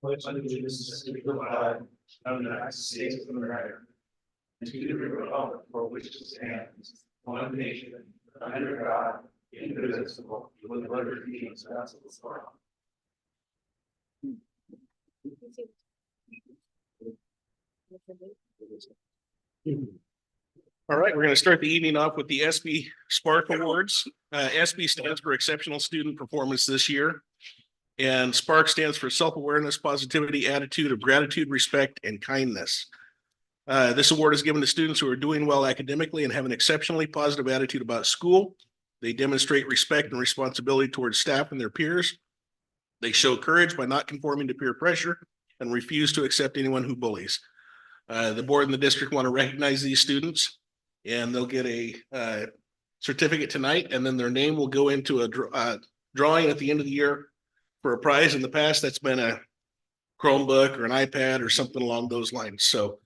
pledge allegiance to the flag of the United States of America and to the republic for which it stands, one nation, under God, indivisible, with liberty and justice for all. All right, we're going to start the evening off with the SB Spark Awards. SB stands for Exceptional Student Performance this year. And Spark stands for Self-Awareness, Positivity, Attitude of Gratitude, Respect, and Kindness. This award is given to students who are doing well academically and have an exceptionally positive attitude about school. They demonstrate respect and responsibility towards staff and their peers. They show courage by not conforming to peer pressure and refuse to accept anyone who bullies. The board and the district want to recognize these students, and they'll get a certificate tonight, and then their name will go into a drawing at the end of the year for a prize. In the past, that's been a Chromebook or an iPad or something along those lines. So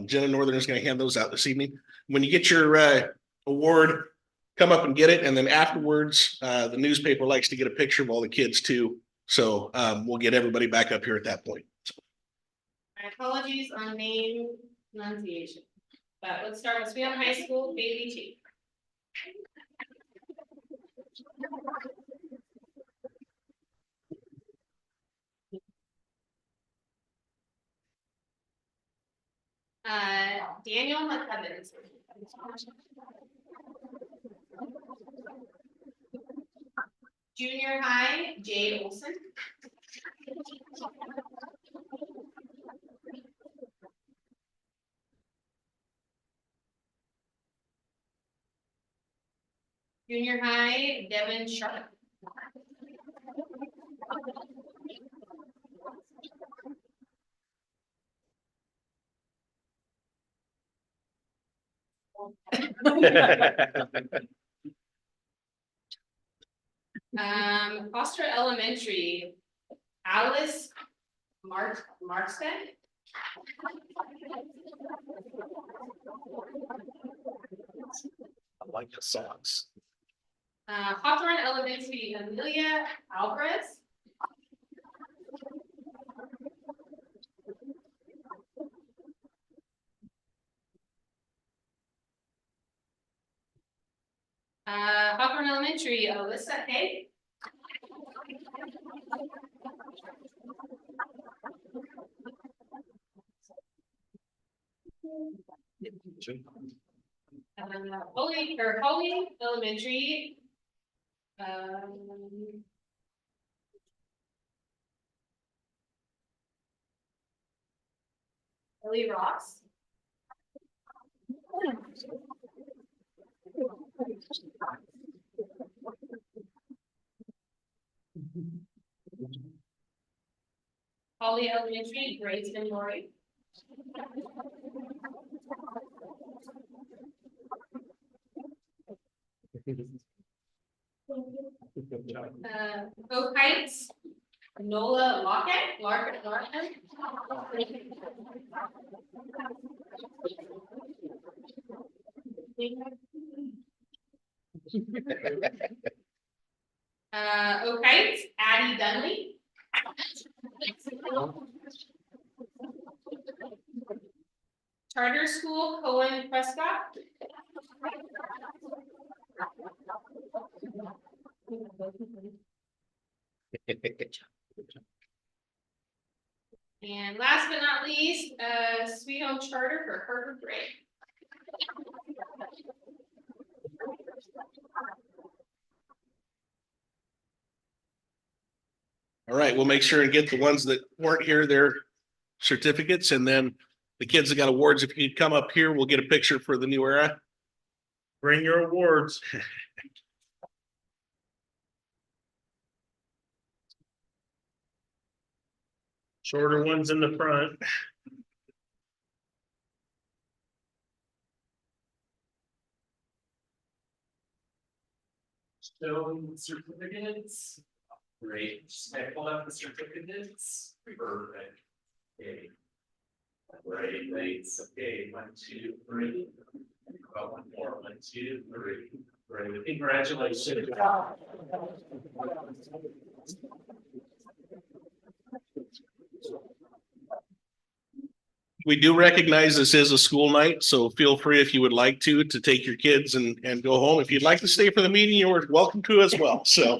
Jenna Northern is going to hand those out this evening. When you get your award, come up and get it. And then afterwards, the newspaper likes to get a picture of all the kids too. So we'll get everybody back up here at that point. My apologies on name pronunciation, but let's start with Sweet High School, Bailey Chief. Daniel McCubbins. Junior high, Jay Olson. Junior high, Devin Sharp. Foster Elementary, Alice Markstead. I like the songs. Hawthorne Elementary, Amelia Alvarez. Hawthorne Elementary, Alyssa Hay. Holly Elementary. Ellie Ross. Holly Elementary, Grayston Murray. Oak Heights, Nola Larkin. Oak Heights, Addie Dunley. Charter School, Cohen Prescott. And last but not least, Sweet Home Charter for Harvard Gray. All right, we'll make sure and get the ones that weren't here, their certificates, and then the kids that got awards, if you come up here, we'll get a picture for the new era. Bring your awards. Shorter ones in the front. Show certificates. Great. Just pull up the certificates. Perfect. Okay. Great. Thanks. Okay. 1, 2, 3. About one more. 1, 2, 3. Great. Congratulations. We do recognize this is a school night, so feel free if you would like to take your kids and go home. If you'd like to stay for the meeting, you're welcome to as well, so.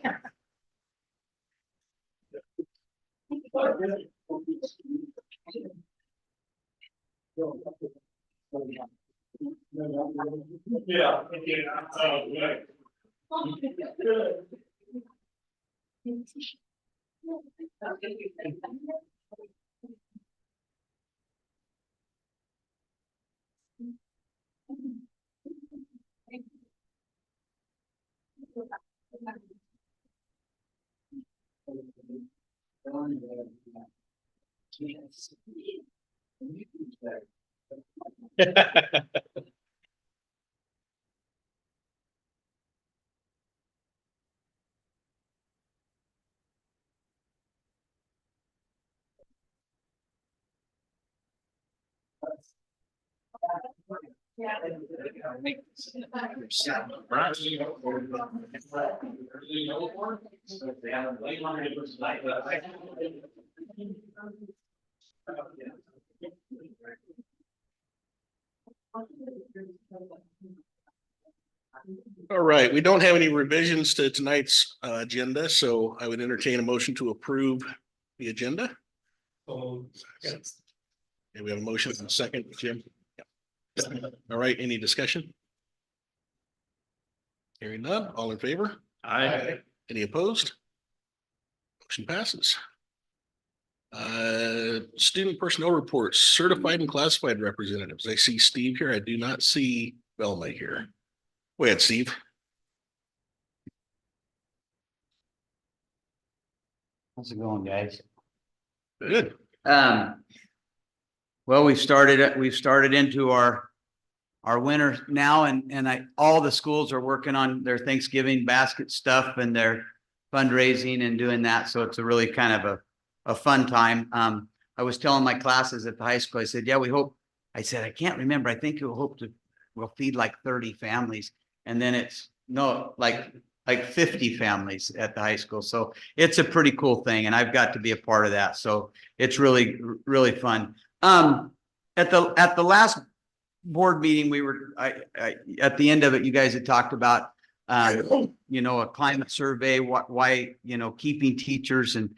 Yeah. All right, we don't have any revisions to tonight's agenda, so I would entertain a motion to approve the agenda. And we have a motion and a second, Jim. All right, any discussion? Hearing none, all in favor? Aye. Any opposed? Motion passes. Student personnel reports, certified and classified representatives. I see Steve here. I do not see Velma here. Go ahead, Steve. How's it going, guys? Good. Well, we've started into our winter now, and all the schools are working on their Thanksgiving basket stuff and their fundraising and doing that. So it's a really kind of a fun time. I was telling my classes at the high school, I said, yeah, I can't remember. I think we'll feed like 30 families. And then it's like 50 families at the high school. So it's a pretty cool thing. And I've got to be a part of that. So it's really, really fun. At the last board meeting, at the end of it, you guys had talked about, a climate survey, why, keeping teachers and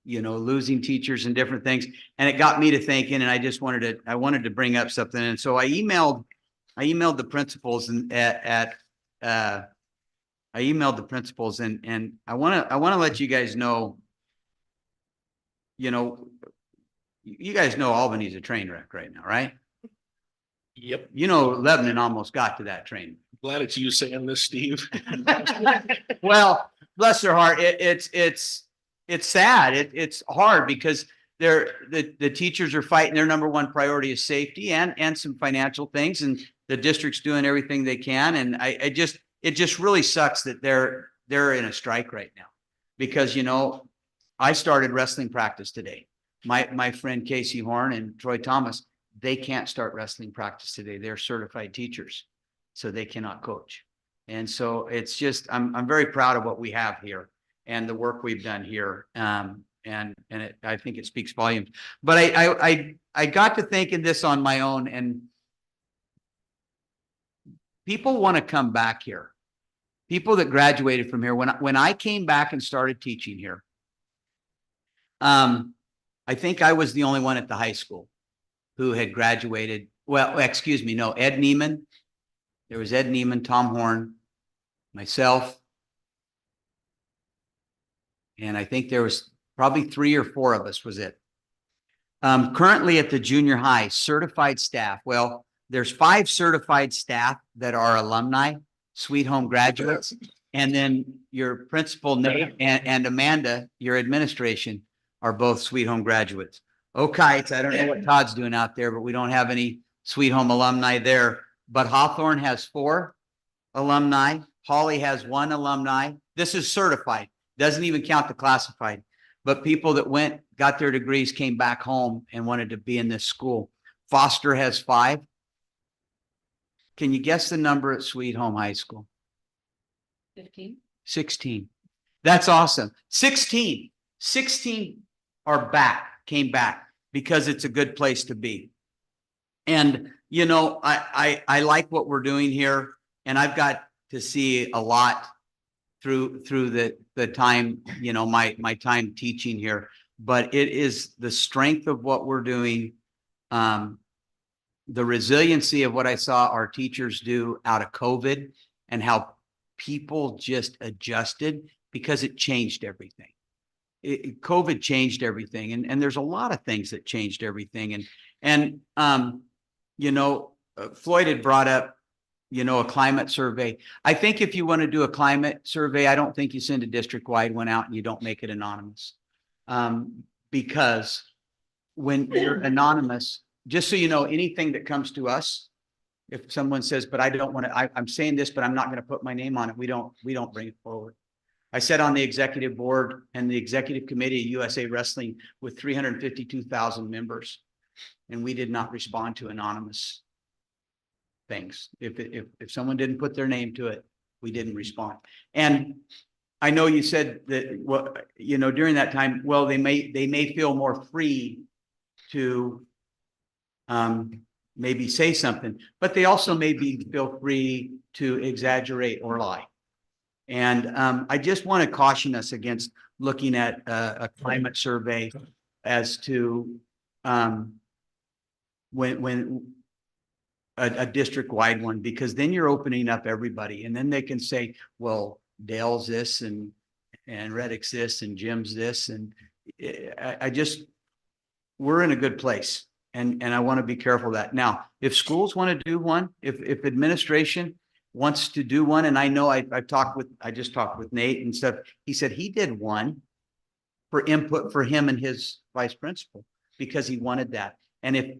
losing teachers and different things. And it got me to thinking, and I wanted to bring up something. And so I emailed the principals and I emailed the principals and I want to let you guys know, you guys know Albany's a train wreck right now, right? Yep. Lebanon almost got to that train. Glad it's you saying this, Steve. Well, bless their heart. It's sad. It's hard because the teachers are fighting. Their number one priority is safety and some financial things, and the district's doing everything they can. And it just really sucks that they're in a strike right now, because I started wrestling practice today. My friend Casey Horn and Troy Thomas, they can't start wrestling practice today. They're certified teachers, so they cannot coach. And so it's just, I'm very proud of what we have here and the work we've done here. I think it speaks volumes. But I got to thinking this on my own, and people want to come back here. People that graduated from here. When I came back and started teaching here, I think I was the only one at the high school who had graduated. Well, excuse me, no, Ed Neiman. There was Ed Neiman, Tom Horn, myself, and I think there was probably 3 or 4 of us was it. Currently at the junior high, certified staff. Well, there's 5 certified staff that are alumni, Sweet Home graduates, and then your principal, Nate, and Amanda, your administration, are both Sweet Home graduates. Okay, I don't know what Todd's doing out there, but we don't have any Sweet Home alumni there. But Hawthorne has 4 alumni. Holly has 1 alumni. This is certified. Doesn't even count the classified. But people that got their degrees, came back home and wanted to be in this school. Foster has 5. Can you guess the number at Sweet Home High School? 15. 16. That's awesome. 16 came back. because it's a good place to be. And, you know, I like what we're doing here, and I've got to see a lot through the time, you know, my time teaching here, but it is the strength of what we're doing. The resiliency of what I saw our teachers do out of COVID, and how people just adjusted because it changed everything. COVID changed everything. And there's a lot of things that changed everything. And you know, Floyd had brought up, you know, a climate survey. I think if you want to do a climate survey, I don't think you send a district-wide one out and you don't make it anonymous. Because when you're anonymous, just so you know, anything that comes to us, if someone says, but I don't want to, I'm saying this, but I'm not going to put my name on it, we don't bring it forward. I sat on the executive board and the executive committee of USA Wrestling with 352,000 members, and we did not respond to anonymous things. If someone didn't put their name to it, we didn't respond. And I know you said that, well, you know, during that time, well, they may feel more free to maybe say something, but they also maybe feel free to exaggerate or lie. And I just want to caution us against looking at a climate survey as to when a district-wide one, because then you're opening up everybody, and then they can say, well, Dale's this and Reddick's this and Jim's this, and we're in a good place. And I want to be careful of that. Now, if schools want to do one, if administration wants to do one, and I know I just talked with Nate and stuff. He said he did one for input for him and his vice principal because he wanted that. And if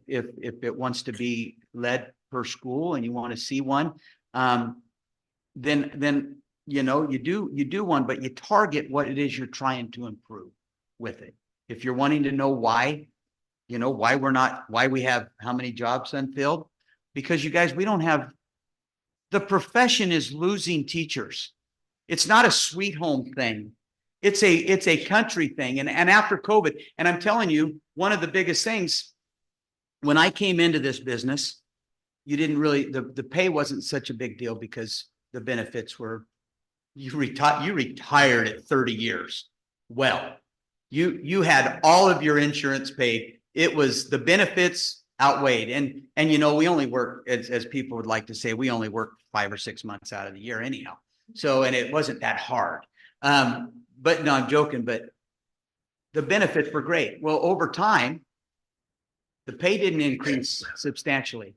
it wants to be led per school and you want to see one, then you know, you do one, but you target what it is you're trying to improve with it. If you're wanting to know why, you know, why we have how many jobs unfilled, because you guys, we don't have, the profession is losing teachers. It's not a sweet home thing. It's a country thing. And after COVID, and I'm telling you, one of the biggest things, when I came into this business, you didn't really, the pay wasn't such a big deal because the benefits were, you retired at 30 years. Well, you had all of your insurance paid. It was, the benefits outweighed. And you know, we only work, as people would like to say, we only work 5 or 6 months out of the year anyhow. So, and it wasn't that hard. But no, I'm joking, but the benefits were great. Well, over time, the pay didn't increase substantially.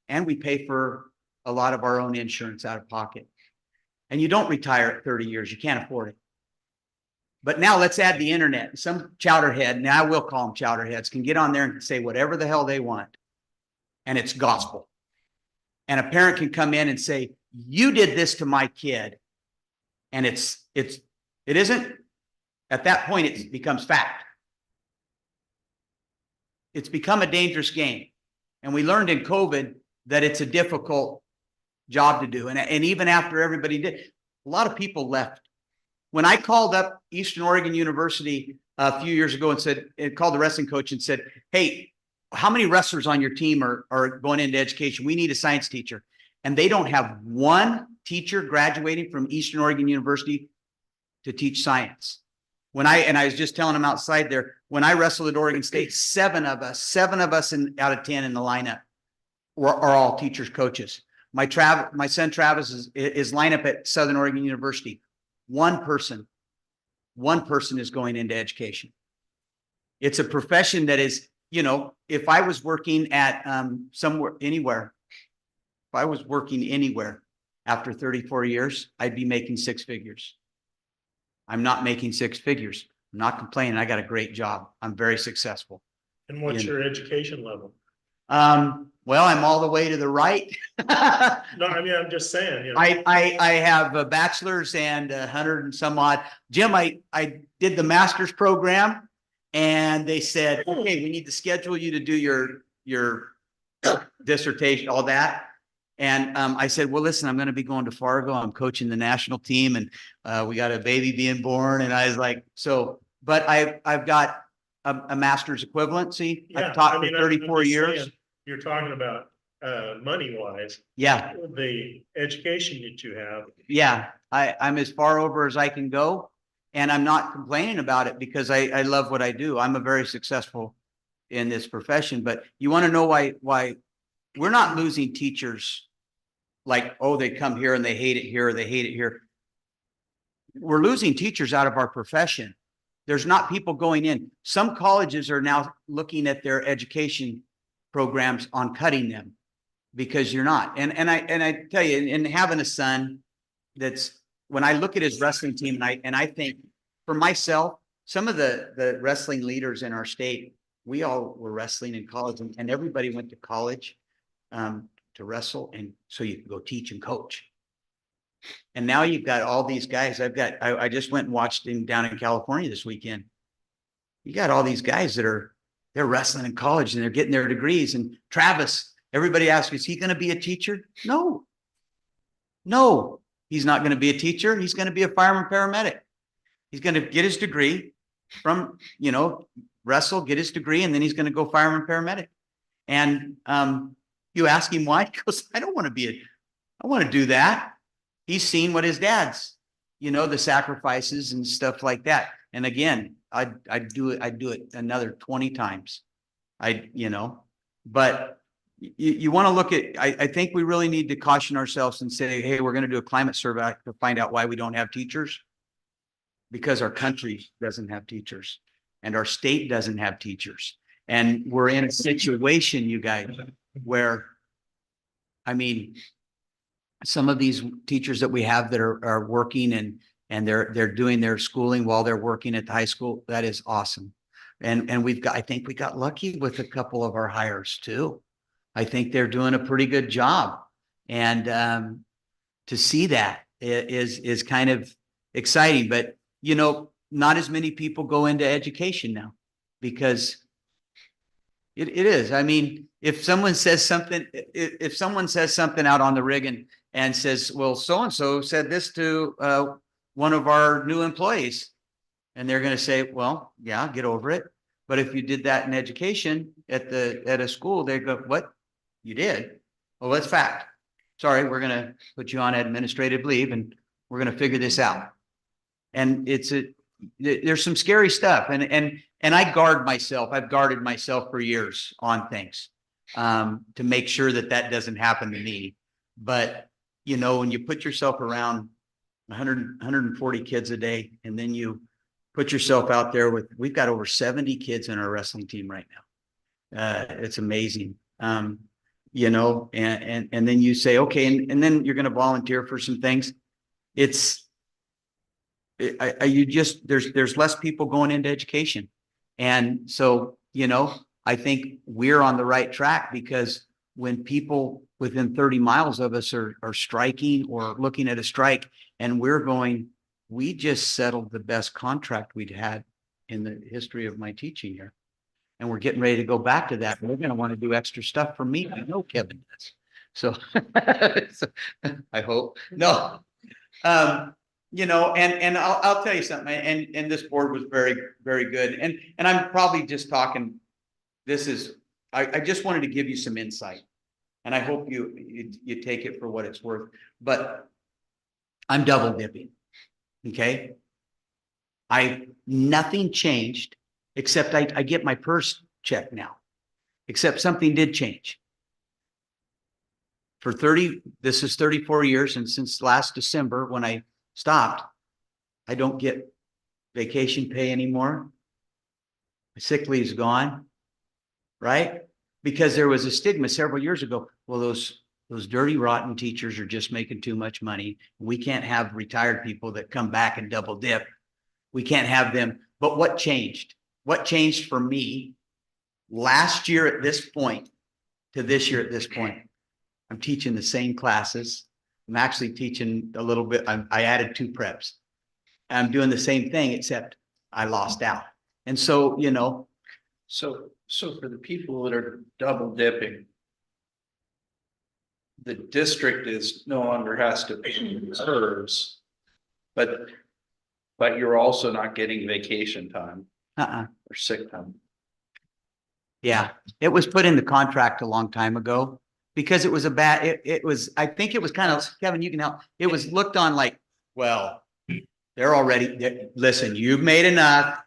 And we pay for a lot of our own insurance out of pocket. And you don't retire at 30 years. You can't afford it. But now let's add the internet. Some chowderhead, now I will call them chowderheads, can get on there and say whatever the hell they want. And it's gospel. And a parent can come in and say, you did this to my kid. And it isn't, at that point, it becomes fact. It's become a dangerous game. And we learned in COVID that it's a difficult job to do. And even after everybody did, a lot of people left. When I called up Eastern Oregon University a few years ago and said, it called the wrestling coach and said, hey, how many wrestlers on your team are going into education? We need a science teacher. And they don't have one teacher graduating from Eastern Oregon University to teach science. I was just telling them outside there, when I wrestled at Oregon State, 7 of us out of 10 in the lineup are all teachers, coaches. My son Travis is lineup at Southern Oregon University. One person is going into education. It's a profession that is, you know, if I was working at anywhere after 34 years, I'd be making 6 figures. I'm not making 6 figures. I'm not complaining. I got a great job. I'm very successful. And what's your education level? Well, I'm all the way to the right. No, I mean, I'm just saying, you know. I have a bachelor's and 100 and some odd. Jim, I did the master's program and they said, okay, we need to schedule you to do your dissertation, all that. And I said, well, listen, I'm going to be going to Fargo. I'm coaching the national team and we got a baby being born. And I was like, so, but I've got a master's equivalency. Yeah, I've taught I for mean, I'm 34 just years. saying, You're talking about, money wise, Yeah, the education that you have. yeah, I'm as far over as I can go. And I'm not complaining about it because I love what I do. I'm a very successful in this profession, but you want to know why we're not losing teachers like, oh, they come here and they hate it here, or they hate it here. We're losing teachers out of our profession. There's not people going in. Some colleges are now looking at their education programs on cutting them because you're not. And I tell you, and having a son that's, when I look at his wrestling team and I think for myself, some of the wrestling leaders in our state, we all were wrestling in college and everybody went to college to wrestle. And so you can go teach and coach. And now you've got all these guys. I just went and watched him down in California this weekend. You got all these guys they're wrestling in college and they're getting their degrees. And Travis, everybody asks, is he going to be a teacher? No, he's not going to be a teacher. He's going to be a fireman paramedic. He's going to get his degree from, wrestle, get his degree, and then he's going to go fireman paramedic. And you ask him why? He goes, I want to do that. He's seen what his dad's, the sacrifices and stuff like that. And again, I'd do it another 20 times. But you want to look at, I think we really need to caution ourselves and say, hey, we're going to do a climate survey to find out why we don't have teachers. Because our country doesn't have teachers and our state doesn't have teachers. And we're in a situation, you guys, where, some of these teachers that we have that are working and they're doing their schooling while they're working at the high school. That is awesome. And I think we got lucky with a couple of our hires too. I think they're doing a pretty good job. And to see that is kind of exciting, but not as many people go into education now because it is. If someone says something, out on the rig and says, well, so-and-so said this to one of our new employees, and they're going to say, well, yeah, get over it. But if you did that in education at a school, they go, what? You did? Well, that's fact. Sorry, we're going to put you on administrative leave and we're going to figure this out. And there's some scary stuff. And I guard myself. I've guarded myself for years on things to make sure that doesn't happen to me. But, when you put yourself around 140 kids a day, and then you put yourself out there we've got over 70 kids in our wrestling team right now. It's amazing. And then you say, okay, and then you're going to volunteer for some things. There's less people going into education. And so, I think we're on the right track because when people within 30 miles of us are striking or looking at a strike and we just settled the best contract we'd had in the history of my teaching here. And we're getting ready to go back to that. We're going to want to do extra stuff for me. I know Kevin does. So, I hope. No. And I'll tell you something, and this board was very, very good. And I'm probably just talking, I just wanted to give you some insight. And I hope you take it for what it's worth. But I'm double dipping. Okay. Nothing changed except I get my purse check now, except something did change. This is 34 years. And since last December, when I stopped, I don't get vacation pay anymore. My sick leave's gone, right? Because there was a stigma several years ago. Well, those dirty, rotten teachers are just making too much money. We can't have retired people that come back and double dip. We can't have them. But what changed? What changed for me last year at this point to this year at this point? I'm teaching the same classes. I'm actually teaching a little bit. I added 2 preps. I'm doing the same thing, except I lost out. And so, So for the people that are double dipping, the district no longer has to pay reserves, but you're also not getting vacation time. or sick time. Yeah, it was put in the contract a long time ago because it was a bad, it was, I think it was kind of, Kevin, you can help. It was looked on like, well, listen, you've made enough.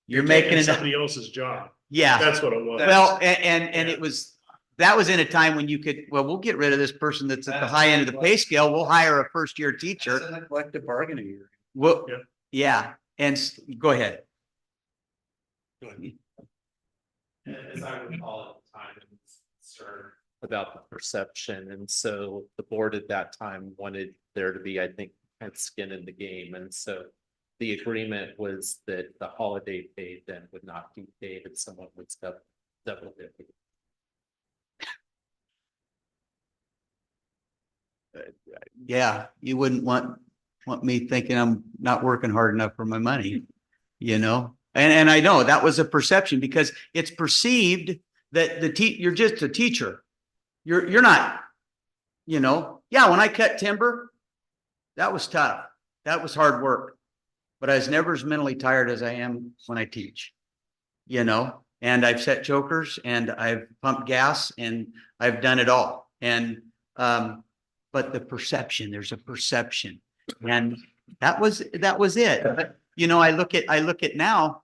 You're making taking enough. somebody else's job. Yeah. That's what it was. Well, and Yeah. it was, that was in a time when you could, well, we'll get rid of this person that's at the high end of the pay scale. We'll hire a first year teacher. It's a collective bargaining agreement. Well, Yeah. yeah, and go ahead. As I recall at the time, it was concerned about the perception, and so the board at that time wanted there to be, I think, kind of skin in the game, and so the agreement was that the holiday pay then would not be paid if someone would step double dip. Yeah, you wouldn't want me thinking I'm not working hard enough for my money, you know? And I know that was a perception because it's perceived that you're just a teacher. You're not, you know, yeah, when I cut timber, that was tough. That was hard work. But I was never as mentally tired as I am when I teach, you know? And I've set chokers and I've pumped gas and I've done it all. And, but the perception, there's a perception. And that was it. But, you know, I look at now,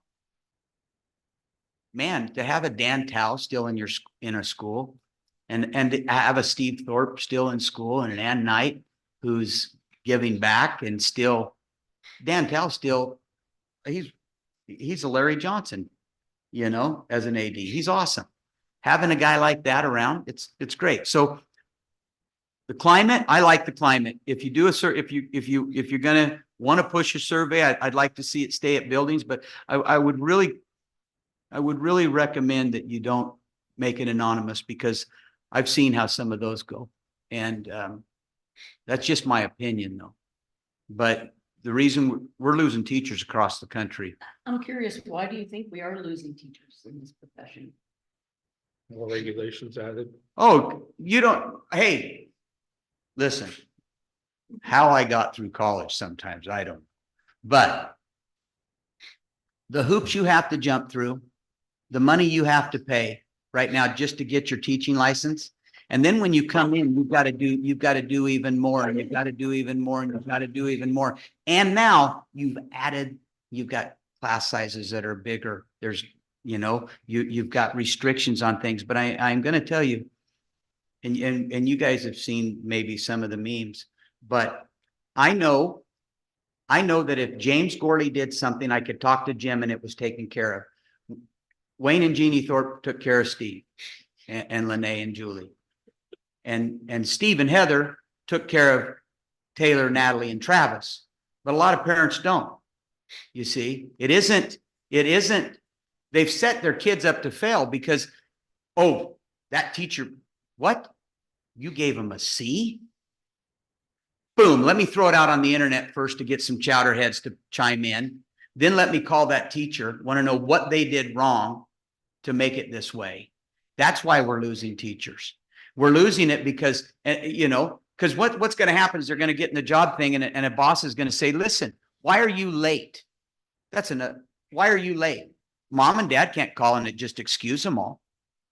man, to have a Dan Tao still in a school and to have a Steve Thorpe still in school and an Ann Knight who's giving back and still, Dan Tao still, he's a Larry Johnson, you know, as an AD. He's awesome. Having a guy like that around, it's great. So the climate, I like the climate. If you do if you're gonna want to push a survey, I'd like to see it stay at buildings, but I would really recommend that you don't make it anonymous because I've seen how some of those go. And that's just my opinion though. But the reason we're losing teachers across the country. I'm curious, why do you think we are losing teachers in this profession? More regulations added. Oh, you don't, hey, listen, how I got through college sometimes, I don't. But the hoops you have to jump through, the money you have to pay right now just to get your teaching license. And then when you come in, you've got to do even more and you've got to do even more and you've got to do even more. And now you've got class sizes that are bigger. There's, you know, you've got restrictions on things, but I'm going to tell you, and you guys have seen maybe some of the memes, but I know that if James Gorley did something, I could talk to Jim and it was taken care of. Wayne and Jeannie Thorpe took care of Steve and Lene and Julie. And Steve and Heather took care of Taylor, Natalie, and Travis. But a lot of parents don't. You see, it isn't, they've set their kids up to fail because, oh, that teacher, what? You gave him a C? Boom, let me throw it out on the internet first to get some chowderheads to chime in. Then let me call that teacher, want to know what they did wrong to make it this way. That's why we're losing teachers. We're losing it because, you know, because what's going to happen is they're going to get in the job thing and a boss is going to say, listen, why are you late? Why are you late? Mom and dad can't call and just excuse them all.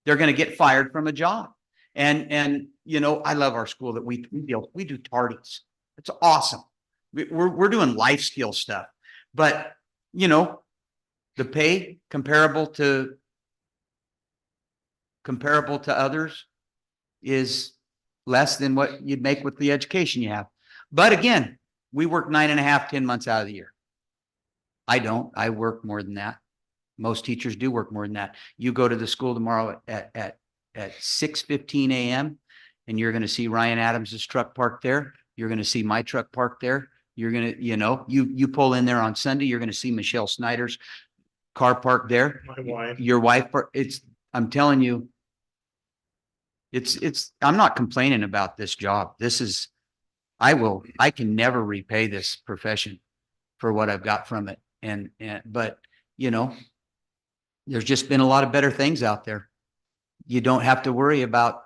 They're going to get fired from a job. And, you know, I love our school that we do tardies. It's awesome. We're doing life skill stuff, but you know, the pay comparable to others is less than what you'd make with the education you have. But again, we work 9.5, 10 months out of the year. I don't, I work more than that. Most teachers do work more than that. You go to the school tomorrow at 6:15 a.m. and you're going to see Ryan Adams's truck parked there. You're going to see my truck parked there. You're going to, you know, you pull in there on Sunday, you're going to see Michelle Snyder's car parked there. My wife. Your wife, I'm telling you, I'm not complaining about this job. I can never repay this profession for what I've got from it. But you know, there's just been a lot of better things out there. You don't have to worry about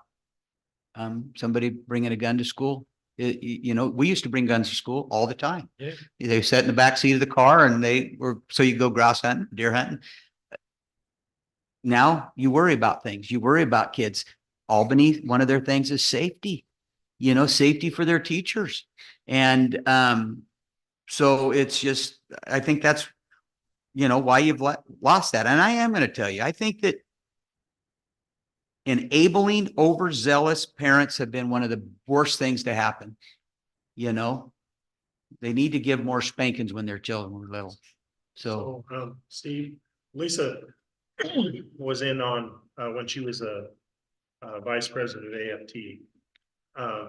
somebody bringing a gun to school. You know, we used to bring guns to school all the time. Yeah. They sat in the back seat of the car and so you go grouse hunting, deer hunting. now you worry about things. You worry about kids. Albany, one of their things is safety, safety for their teachers. And so it's just, I think that's, why you've lost that. And I am going to tell you, I think that enabling overzealous parents have been one of the worst things to happen. They need to give more spankings when their children were little. So, Steve, Lisa was in on, when she was a vice president of AFT.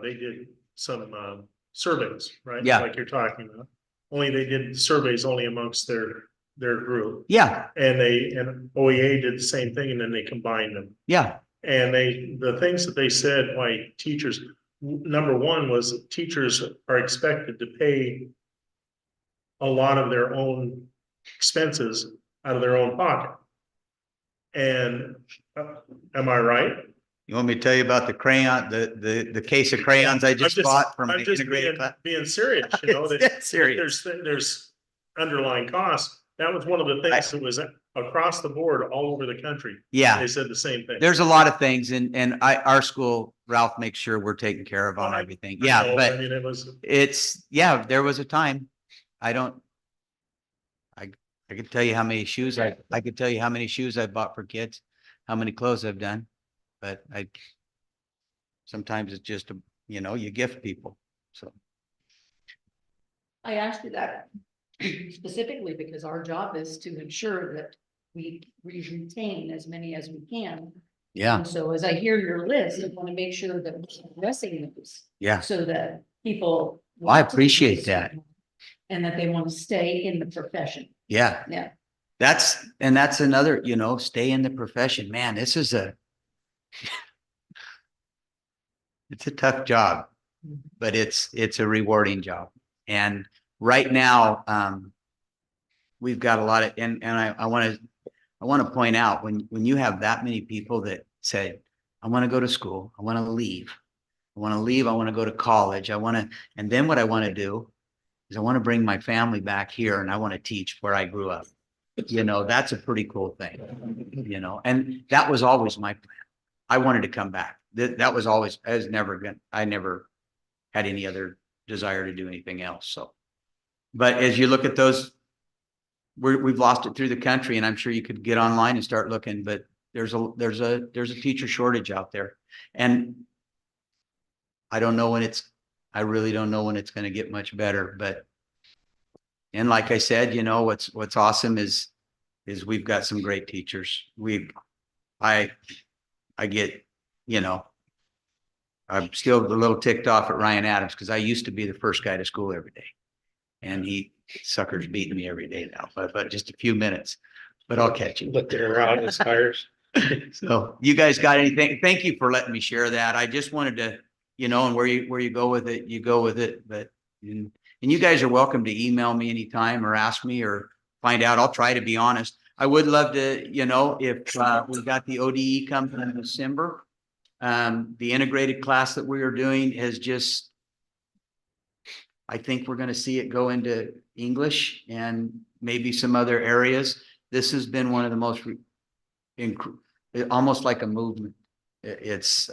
They did some surveys, right? Yeah. Like you're talking about. Only they did surveys only amongst their group. yeah, And OEA did the same thing, and then they combined them. yeah, And the things that they said, why teachers, number one was teachers are expected to pay a lot of their own expenses out of their own pocket. And am I right? you want me to tell you about the crayon, the case of crayons I just bought from I'm an just integrated class? being serious, It's serious. there's underlying costs. That was one of the things that was across the board all over the country. Yeah, They said the same thing. there's a lot of things and our school, Ralph makes sure we're taken care of on everything. Yeah, So, but I mean, there was a time. I could tell you how many shoes I could tell you how many shoes I bought for kids, how many clothes I've done, but sometimes it's just, you gift people. So, I asked you that specifically because our job is to ensure that we retain as many as we can. yeah, And so as I hear your list, I want to make sure that we're addressing those yeah. so that people. Well, I appreciate that. And that they want to stay in the profession. Yeah. Yeah. That's another, stay in the profession, man. This is it's a tough job, but it's a rewarding job. And right now, we've got a lot of, and I want to point out when you have that many people that say, I want to go to school, I want to leave, I want to go to college, and then what I want to do is I want to bring my family back here and I want to teach where I grew up. That's a pretty cool thing, and that was always my plan. I wanted to come back. That was always, I never had any other desire to do anything else. So, but as you look at those, we've lost it through the country, and I'm sure you could get online and start looking, but there's a teacher shortage out there. And I really don't know when it's going to get much better, but, and like I said, what's awesome is we've got some great teachers. I get, I'm still a little ticked off at Ryan Adams because I used to be the first guy to school every day. And sucker's beating me every day now, but just a few minutes, but I'll catch you. But they're around his tires. So you guys got anything? Thank you for letting me share that. I just wanted to, and where you go with it, you go with it. But, and you guys are welcome to email me anytime or ask me or find out. I'll try to be honest. I would love to, if we've got the ODE coming in December, the integrated class that we are doing is just, I think we're going to see it go into English and maybe some other areas. This has been one of the most, almost like a movement. It's,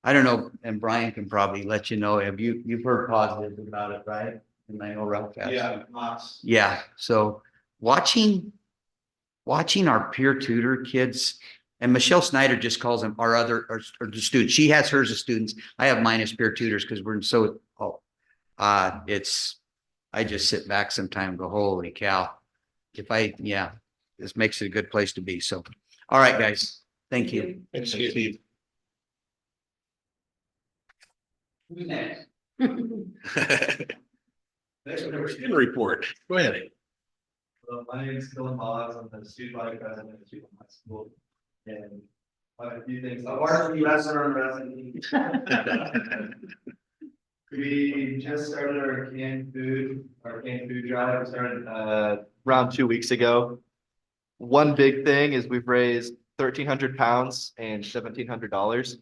I don't know, and Brian can probably let you know. You've heard positive about it, right? And I know Ralph has. Yeah, lots. Yeah. So watching our peer tutor kids, and Michelle Snyder just calls them our the students. She has hers as students. I have mine as peer tutors because we're so, I just sit back sometime and go, holy cow. This makes it a good place to be. So, all right, guys. Thank you. Thanks, Steve. Who's next? Student report. Go ahead. My name is Dylan Boggs. I'm the student body president at Student High School. And a few things. A varsity wrestler wrestling team. We just started our canned food drive. We started around 2 weeks ago. One big thing is we've raised 1,300 pounds and $1,700.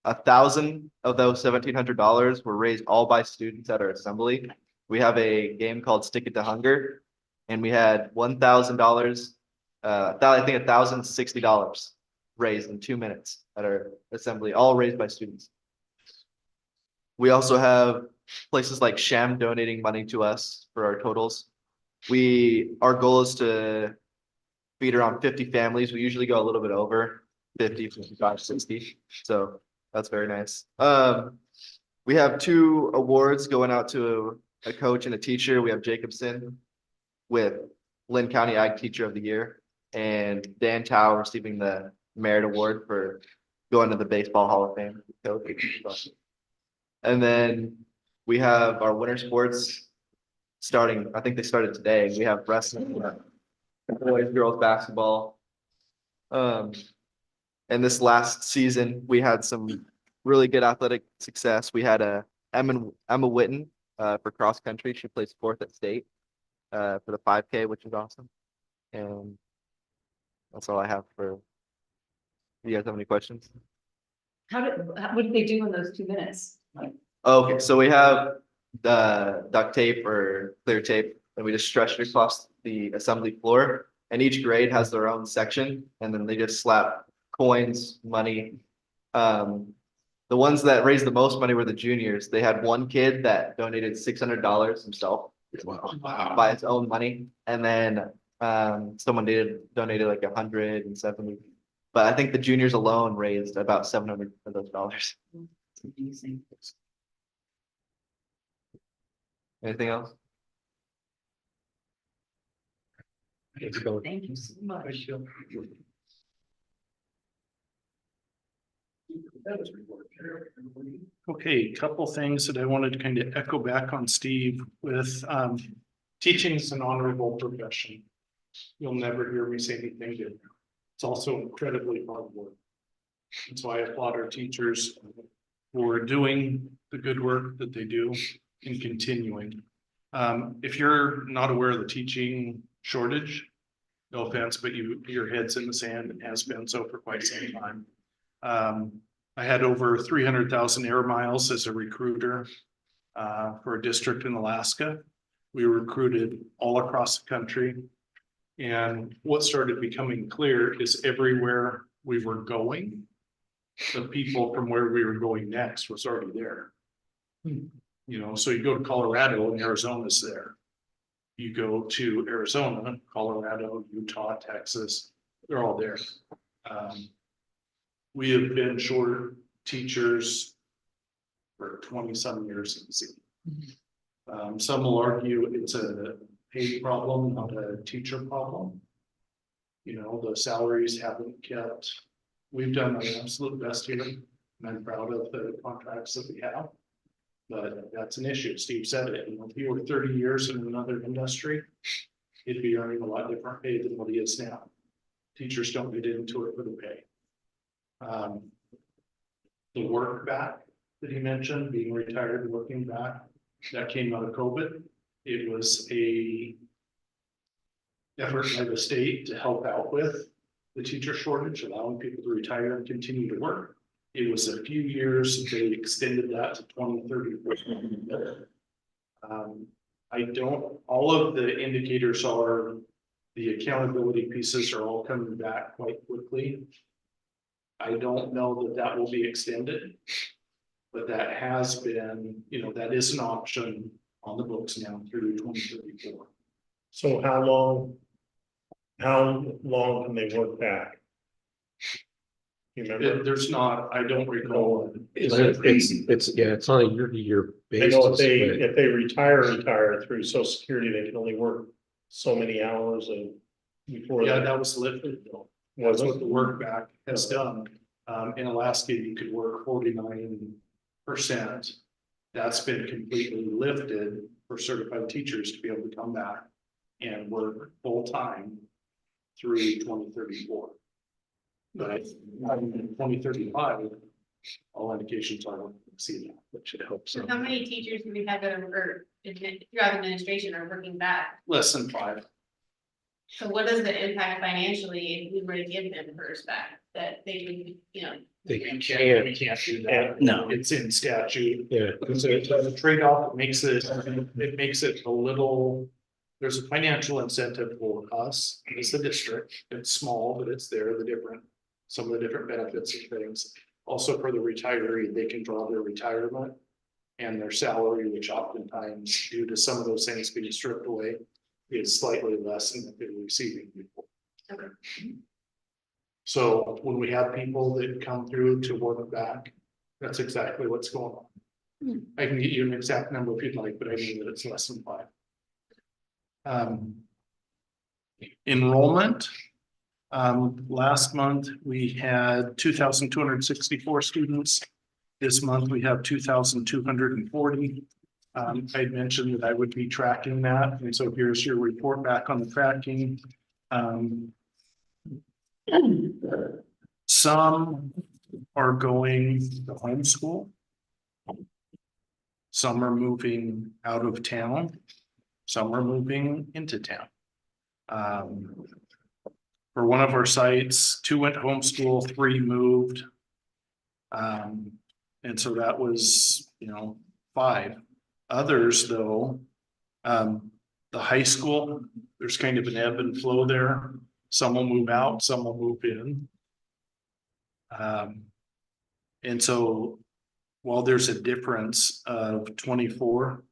1,000 of those $1,700 were raised all by students at our assembly. We have a game called Stick It to Hunger, and we had $1,000 I think $1,060 raised in 2 minutes at our assembly, all raised by students. We also have places like Sham donating money to us for our totals. Our goal is to feed around 50 families. We usually go a little bit over 50, 55, 60. So that's very nice. We have 2 awards going out to a coach and a teacher. We have Jacobson with Lynn County Ag Teacher of the Year, and Dan Tao receiving the Merit Award for going to the Baseball Hall of Fame. And then we have our winter sports starting, I think they started today. We have wrestling, boys, girls basketball. And this last season, we had some really good athletic success. We had Emma Witten for cross country. She plays 4th at state for the 5K, which is awesome. And that's all I have for. You guys have any questions? What did they do in those 2 minutes? Okay, so we have the duct tape or clear tape, and we just stretch it across the assembly floor. And each grade has their own section, and then they just slap coins, money. The ones that raised the most money were the juniors. They had one kid that donated $600 himself by his own money, and then someone donated like 170. But I think the juniors alone raised about 700 of those dollars. Amazing. Anything else? Thank you so much. Okay, couple things that I wanted to kind of echo back on Steve with, teaching is an honorable profession. You'll never hear me say anything different. It's also incredibly hard work. That's why I applaud our teachers for doing the good work that they do and continuing. If you're not aware of the teaching shortage, no offense, but your head's in the sand and has been so for quite some time. I had over 300,000 air miles as a recruiter for a district in Alaska. We recruited all across the country. And what started becoming clear is everywhere we were going, the people from where we were going next was already there. You know, so you go to Colorado and Arizona's there. You go to Arizona, Colorado, Utah, Texas, they're all there. We have been short teachers for 20-some years in the city. Some will argue it's a pay problem, not a teacher problem. You know, the salaries haven't kept. We've done our absolute best here, and I'm proud of the contracts that we have. But that's an issue. Steve said it. You know, if he were 30 years in another industry, he'd be earning a lot different pay than what he is now. Teachers don't get into it for the pay. The work back that he mentioned, being retired and working back, that came out of COVID. It was a effort by the state to help out with the teacher shortage, allowing people to retire and continue to work. It was a few years, they extended that to 2030. All of the indicators are, the accountability pieces are all coming back quite quickly. I don't know that will be extended, but that has been, you know, that is an option on the books now through 2034. So how long can they work back? You remember? There's not, I don't recall. It's on a year-to-year I basis. know but- if they retire through Social Security, they can only work so many hours before. Yeah, that that was lifted though. was That's what the work back has done. In Alaska, you could work 49%. That's been completely lifted for certified teachers to be able to come back and work full-time through 2034. But in 2035, all indications are we're going to see that, which should help. So how many teachers do we have that are, throughout administration are working back? Less than 5. So what does the impact financially if we were to give them hers back, that they would, you know? They We can't. can't do that. No. It's in statute. Yeah. It's a trade-off. It makes it a little, there's a financial incentive for us as a district. It's small, but it's there, some of the different benefits and things. Also for the retiree, they can draw their retirement and their salary, which oftentimes due to some of those things being stripped away is slightly less than what they're receiving before. Okay. So when we have people that come through to work back, that's exactly what's going on. I can get you an exact number if you'd like, but I know that it's less than 5. Enrollment. Last month, we had 2,264 students. This month, we have 2,240. I mentioned that I would be tracking that, and so here's your report back on the tracking. Some are going to homeschool. Some are moving out of town. Some are moving into town. For one of our sites, 2 went to homeschool, 3 moved. And so that was, 5. Others, though, the high school, there's kind of an ebb and flow there. Some will move out, some will move in. And so while there's a difference of 24,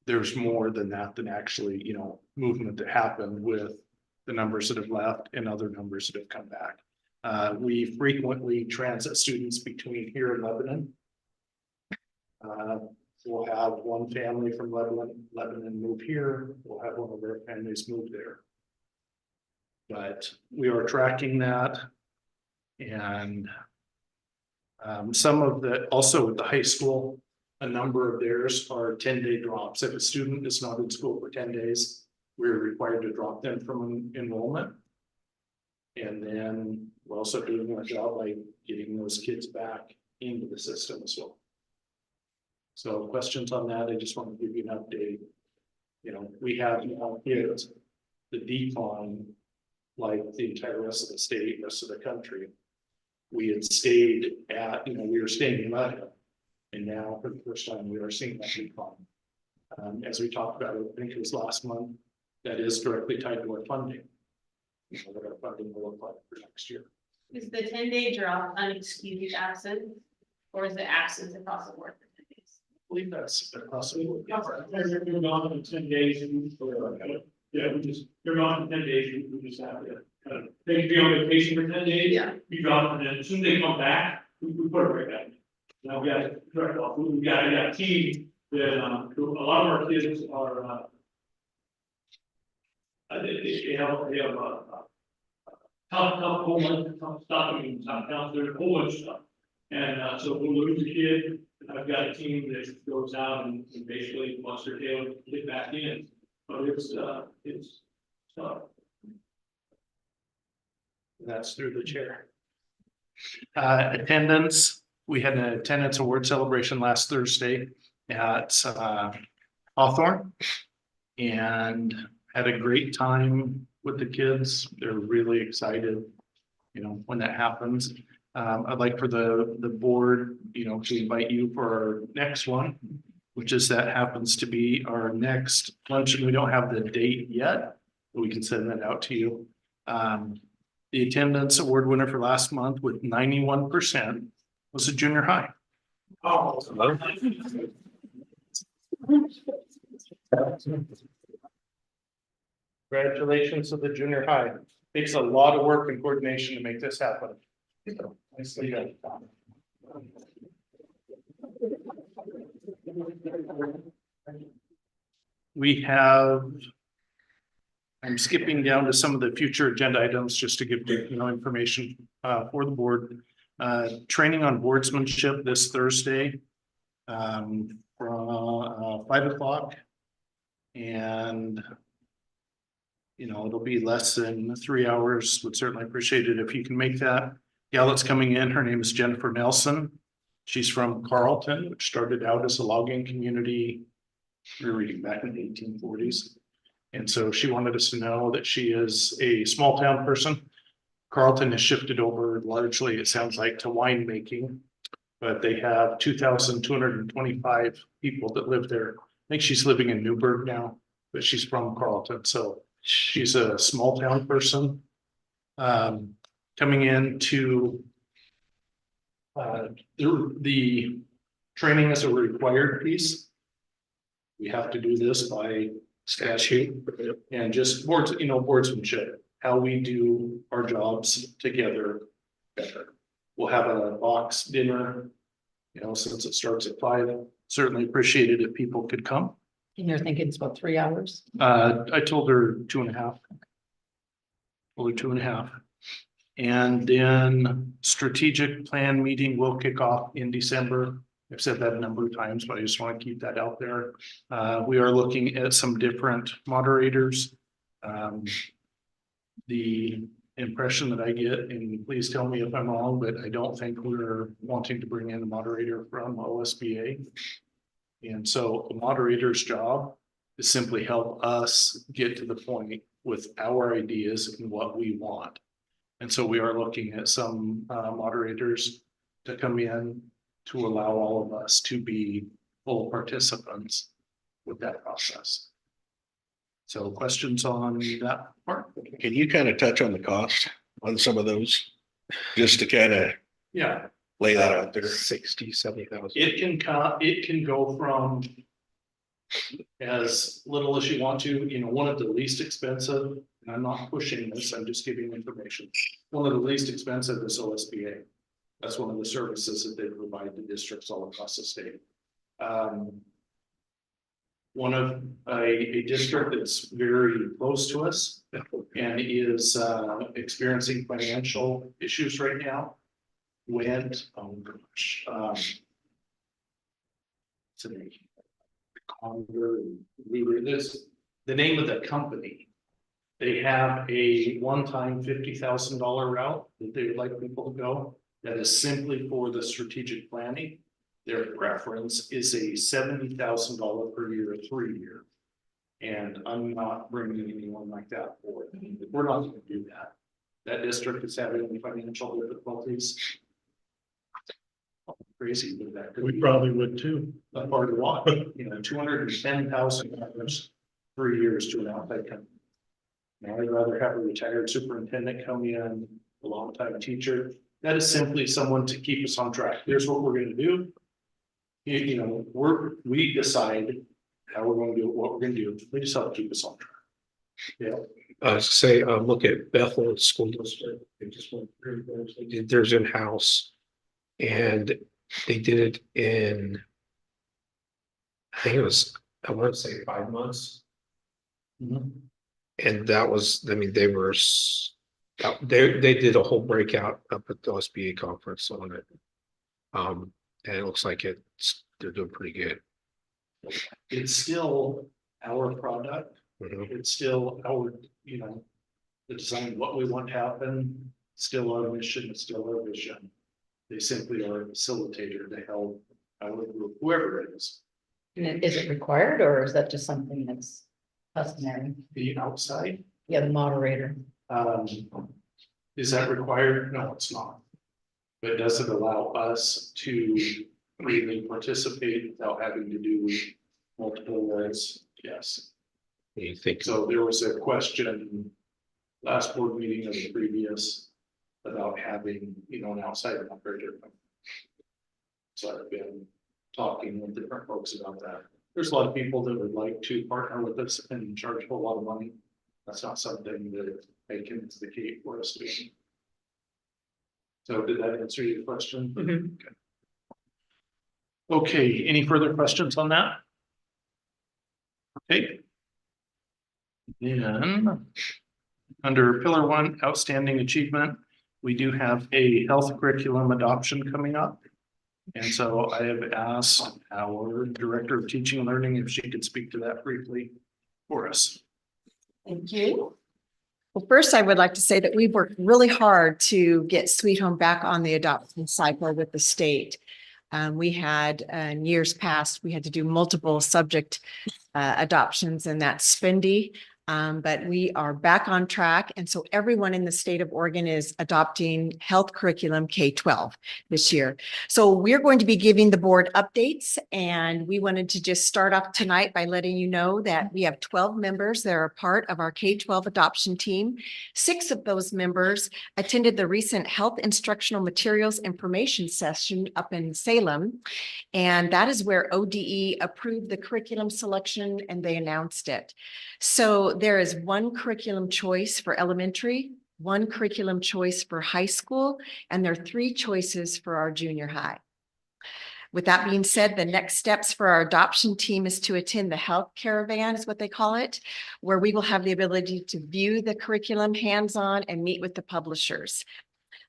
there's more than that than actually, movement that happened with the numbers that have left and other numbers that have come back. We frequently transit students between here and Lebanon. We'll have one family from Lebanon move here. We'll have one of their families move there. But we are tracking that. And some of also with the high school, a number of theirs are 10-day drops. If a student is not in school for 10 days, we're required to drop them from enrollment. And then we're also doing our job by getting those kids back into the system as well. So questions on that, I just want to give you an update. We have hit the decline like the entire rest of the state, rest of the country. We had stayed at, we were staying level, and now for the first time we are seeing that decline. As we talked about, I think it was last month, that is directly tied to our funding. What our funding will look like for next year. Is the 10-day drop unexcused absence, or is it absence across the board for 10 days? I believe that's possible. You're gone in 10 days. You're gone in 10 days, we just have to they could be on vacation for 10 days. Yeah. Be gone, and then as soon as they come back, we put it right back. Now we got a direct off, we got a team that, a lot of our kids are, they have tough homework, tough stuff, tough counselors, a whole bunch of stuff. And so when we lose a kid, I've got a team that goes out and basically wants their tail to get back in. But it's tough. That's through the chair. Attendance, we had an attendance award celebration last Thursday at Hawthorne. And had a great time with the kids. They're really excited, when that happens. I'd like for the board, to invite you for our next one, which is that happens to be our next luncheon. We don't have the date yet, but we can send that out to you. The attendance award winner for last month with 91% was a junior high. Oh. Congratulations to the junior high. Takes a lot of work and coordination to make this happen. So, nicely done. We have, I'm skipping down to some of the future agenda items just to give information for the board. Training on boardsmanship this Thursday from 5 o'clock. And it'll be less than 3 hours. Would certainly appreciate it if you can make that. Gal that's coming in, her name is Jennifer Nelson. She's from Carlton, which started out as a logging community. We were reading back in the 1840s. And so she wanted us to know that she is a small town person. Carlton has shifted over largely, it sounds like, to winemaking, but they have 2,225 people that live there. I think she's living in Newburgh now, but she's from Carlton, so she's a small town person. Coming into the training is a required piece. We have to do this by statute and just boardsmanship, how we do our jobs together better. We'll have a box dinner, since it starts at 5, certainly appreciate it if people could come. And you're thinking it's about 3 hours? I told her 2.5. Or 2.5. And then strategic plan meeting will kick off in December. I've said that a number of times, but I just want to keep that out there. We are looking at some different moderators. The impression that I get, and please tell me if I'm wrong, but I don't think we're wanting to bring in a moderator from OSBA. And so the moderator's job is simply help us get to the point with our ideas and what we want. And so we are looking at some moderators to come in to allow all of us to be full participants with that process. So questions on that part? Can you kind of touch on the cost on some of those? Just to kind of Yeah, lay that out there. 60,000-70,000. it can go from as little as you want to, one of the least expensive, and I'm not pushing this, I'm just giving information. One of the least expensive is OSBA. That's one of the services that they provide to districts all across the state. One of a district that's very close to us and is experiencing financial issues right now went, the name of the company. They have a one-time $50,000 route that they would like people to go. That is simply for the strategic planning. Their preference is a $70,000 per year, 3-year. And I'm not bringing anyone like that forward. We're not going to do that. That district is having financial difficulties. Crazy with that. We probably would too. That part of the lot, $210,000 3 years to an outside company. Now, I'd rather have a retired superintendent come in, a longtime teacher. That is simply someone to keep us on track. Here's what we're going to do. We decide how we're going to do it, what we're going to do. They just help keep us on track. Yeah. Say, look at Bethel School District. They just went through theirs. They did theirs in-house. And they did it in, I think it was, I want to say 5 months. Mhm. And that was, they did a whole breakout up at the OSBA conference on it. And it looks like they're doing pretty good. It's still our product. Mhm. It's still our, the design, what we want to happen, still our mission, it's still our vision. They simply are a facilitator to help our group, whoever it is. And is it required or is that just something that's customary? The outside, Yeah, the moderator. is that required? No, it's not. But does it allow us to really participate without having to do multiple roles? Yes. You think, So there was a question last board meeting or the previous about having, an outside operator. So I've been talking with different folks about that. There's a lot of people that would like to partner with us and charge a whole lot of money. That's not something that they can advocate for us to. So did that answer your question? Mhm. Okay, any further questions on that? Okay. Then, under Pillar 1, Outstanding Achievement, we do have a health curriculum adoption coming up. And so I have asked our Director of Teaching and Learning if she could speak to that briefly for us. Thank you. Well, first, I would like to say that we've worked really hard to get Sweet Home back on the adoption cycle with the state. We had, in years past, we had to do multiple subject adoptions, and that's spendy. But we are back on track. And so everyone in the state of Oregon is adopting health curriculum K-12 this year. So we're going to be giving the board updates, and we wanted to just start off tonight by letting you know that we have 12 members that are part of our K-12 adoption team. 6 of those members attended the recent Health Instructional Materials Information Session up in Salem. And that is where ODE approved the curriculum selection and they announced it. So there is one curriculum choice for elementary, one curriculum choice for high school, and there are 3 choices for our junior high. With that being said, the next steps for our adoption team is to attend the health caravan, is what they call it, where we will have the ability to view the curriculum hands-on and meet with the publishers.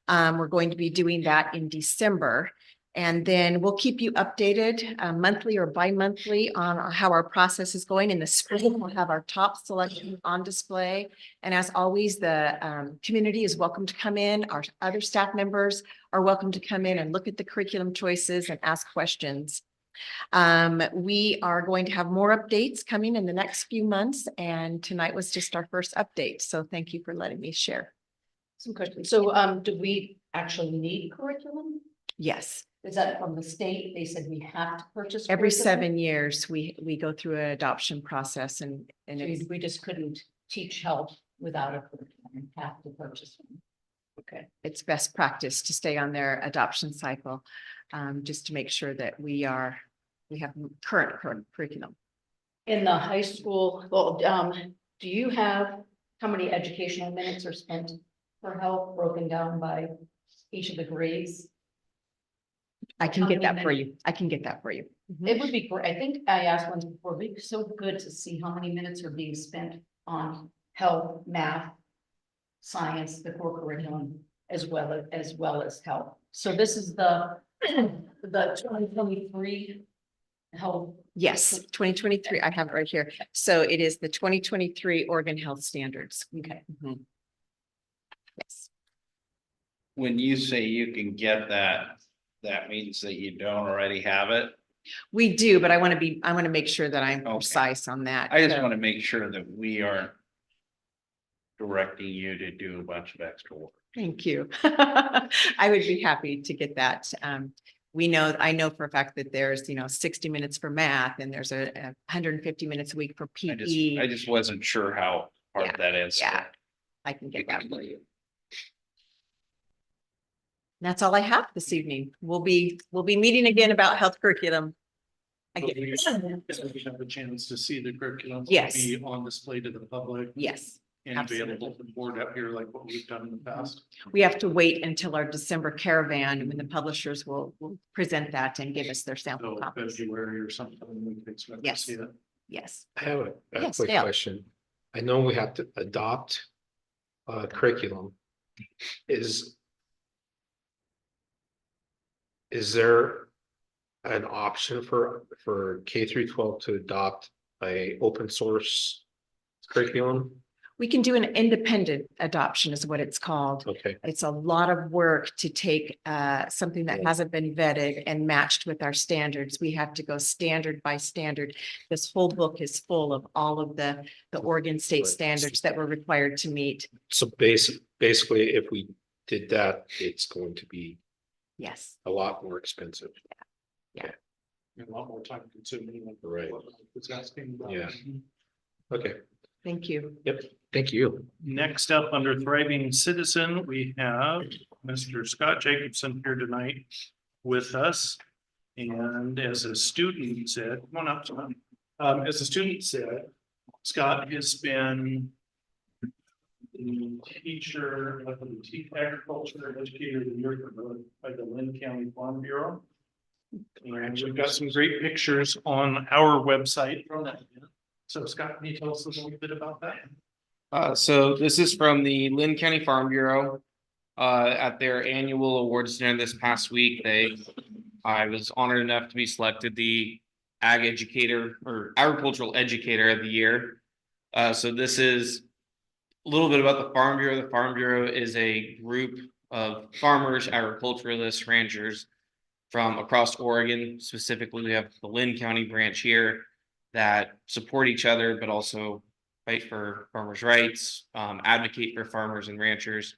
We're going to be doing that in December. And then we'll keep you updated monthly or bi-monthly on how our process is going. In the spring, we'll have our top selection on display. And as always, the community is welcome to come in. Our other staff members are welcome to come in and look at the curriculum choices and ask questions. We are going to have more updates coming in the next few months. And tonight was just our first update. So thank you for letting me share. Some questions. So, do we actually need curriculum? Yes. Is that from the state? They said we have to purchase. Every curriculum? 7 years, we go through an adoption process and So it's, we just couldn't teach health without a curriculum and have to purchase one. Okay. it's best practice to stay on their adoption cycle, just to make sure that we have current curriculum. In the high school, well, do you have how many educational minutes are spent for health broken down by each of the grades? I can How get many that for you. I can get that for you. It would be great. I think I asked once before, it'd be so good to see how many minutes are being spent on health, math, science, the core curriculum, as well as health. So this is the 2023 health. Yes, 2023, I have it right here. So it is the 2023 Oregon Health Standards. Okay. Mhm. Yes. When you say you can get that, that means that you don't already have it. We do, but I want to make sure that I'm Okay. precise on that. I just So- want to make sure that we aren't directing you to do a bunch of extra work. Thank you. I would be happy to get that. I know for a fact that there's, 60 minutes for math and there's a 150 minutes a week for I PE. just wasn't sure how hard that is. Yeah, I can get that for you. That's all I have this evening. We'll be meeting again about health curriculum. But Again. we have a chance to see the curriculum. Yes. Be on display to the public Yes, and absolutely. available to the board up here like what we've done in the past. we have to wait until our December caravan when the publishers will present that and give us their sample So copies. February or something, we can expect to Yes. see it. Yes. I have a Yes, quick Dale. question. I know we have to adopt curriculum. Is there an option for K-12 to adopt a open source curriculum? We can do an independent adoption is what it's called. Okay, It's a lot of work to take something that Yeah. hasn't been vetted and matched with our standards. We have to go standard by standard. This whole book is full of all of the Oregon state Right. standards that we're required to meet. so basically, if we did that, it's going to be Yes. a lot more expensive. A lot more time consuming. Like Right. what I was asking about. Yeah. Okay, Thank you. thank you. Next up, under Thriving Citizen, we have Mr. Scott Jacobson here tonight with us. And as a student said, come on up, Scott. As a student said, Scott has been the teacher of the agriculture educator of the year by the Lynn County Farm Bureau. And we've got some great pictures on our website from that. So Scott, can you tell us a little bit about that? So this is from the Lynn County Farm Bureau. At their annual awards dinner this past week, I was honored enough to be selected the Ag Educator or Agricultural Educator of the Year. So this is a little bit about the Farm Bureau. The Farm Bureau is a group of farmers, agriculturalists, ranchers from across Oregon. Specifically, we have the Lynn County branch here that support each other, but also fight for farmers' rights, advocate for farmers and ranchers.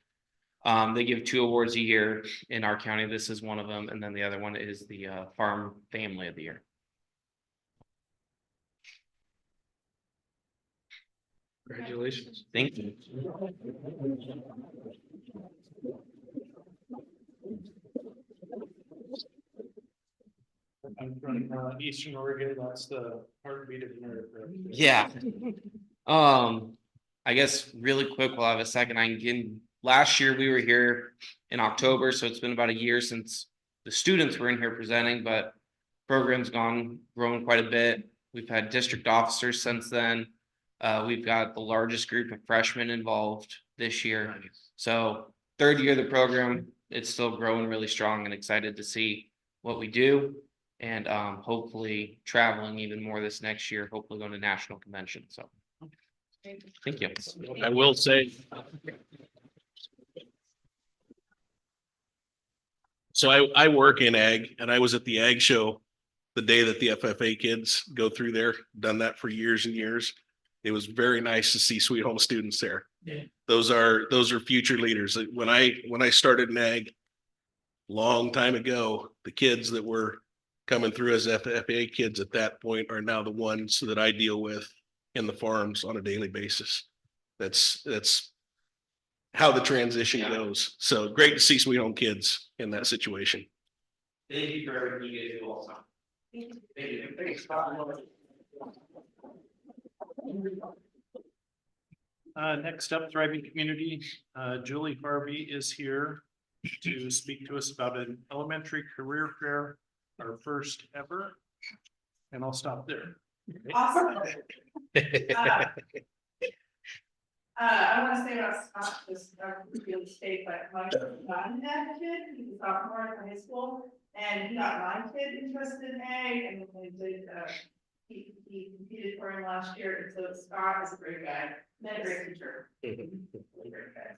They give 2 awards a year in our county. This is one of them, and then the other one is the Farm Family of the Year. Congratulations. Thank you. I'm from Eastern Oregon, that's the heartbeat of America. Yeah. I guess really quick, we'll have a second. I can get, last year we were here in October, so it's been about a year since the students were in here presenting, but program's grown quite a bit. We've had district officers since then. We've got the largest group of freshmen involved this year. So 3rd year of the program, it's still growing really strong, and excited to see what we do. And hopefully traveling even more this next year, hopefully going to national convention. So thank you. I will say. So I work in ag, and I was at the ag show the day that the FFA kids go through there, done that for years and years. It was very nice to see Sweet Home students there. Yeah. Those are future leaders. When I started in ag long time ago, the kids that were coming through as FFA kids at that point are now the ones that I deal with in the farms on a daily basis. That's how the transition goes. So great to see Sweet Home kids in that situation. Thank you for everything you guys do also. Thank you. Thanks, Scott. Next up, Thriving Community. Julie Harvey is here to speak to us about an elementary career fair, our first ever. And I'll stop there. Awesome. I want to say about Scott, this real estate, but my son had a kid, he's a sophomore in high school, and he got my kid interested in ag, and we did, he competed for him last year, and so Scott is a great guy, and a great teacher. Really great guy.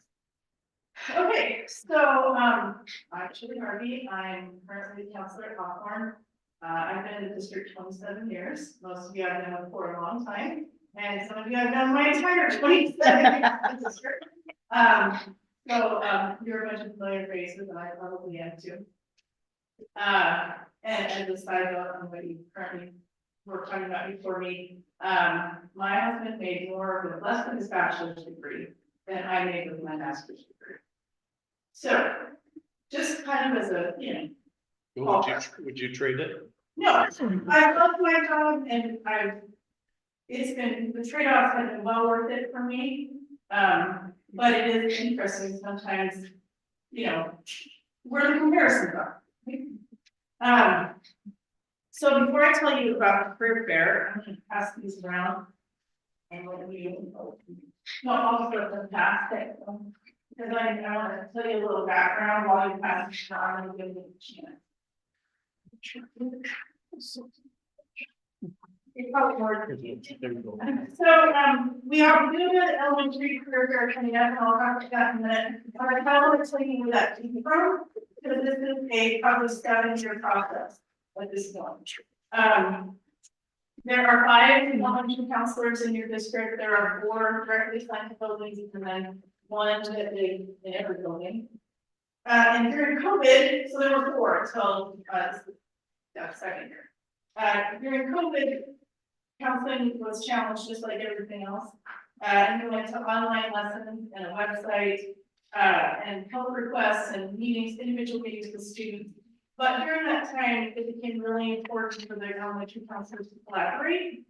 Okay, so, I'm Julie Harvey, I'm currently a counselor at Hawthorne. I've been in the district 27 years, most of you I've been with for a long time. And some of you I've done my entire 27 years in the district. You're a bunch of familiar faces, and I probably am too. And as a side note on what you currently were talking about before me, my husband made more with less than his bachelor's degree than I made with my master's degree. So, just kind of as a, Would you trade it? No, I love my job, and it's been, the trade-offs have been well worth it for me. But it is interesting sometimes, where the comparisons are. So before I tell you about the career fair, I'm going to pass these around. And let me, also fantastic. Because I want to tell you a little background while you pass this around and give me a chance. It's probably more. So, we are doing an elementary career fair coming up, and I'll talk about that in a minute. But I kind of want to tell you where that came from, because this is a probably 7-year process at this point. There are 5 elementary counselors in your district. There are 4 directly assigned buildings, and then 1 that is in every building. And during COVID, so there were 4 until that 2nd year. During COVID, counseling was challenged just like everything else. And we went to online lessons and a website, and help requests and meetings, individual meetings with students. But during that time, it became really important for the elementary counselors to collaborate,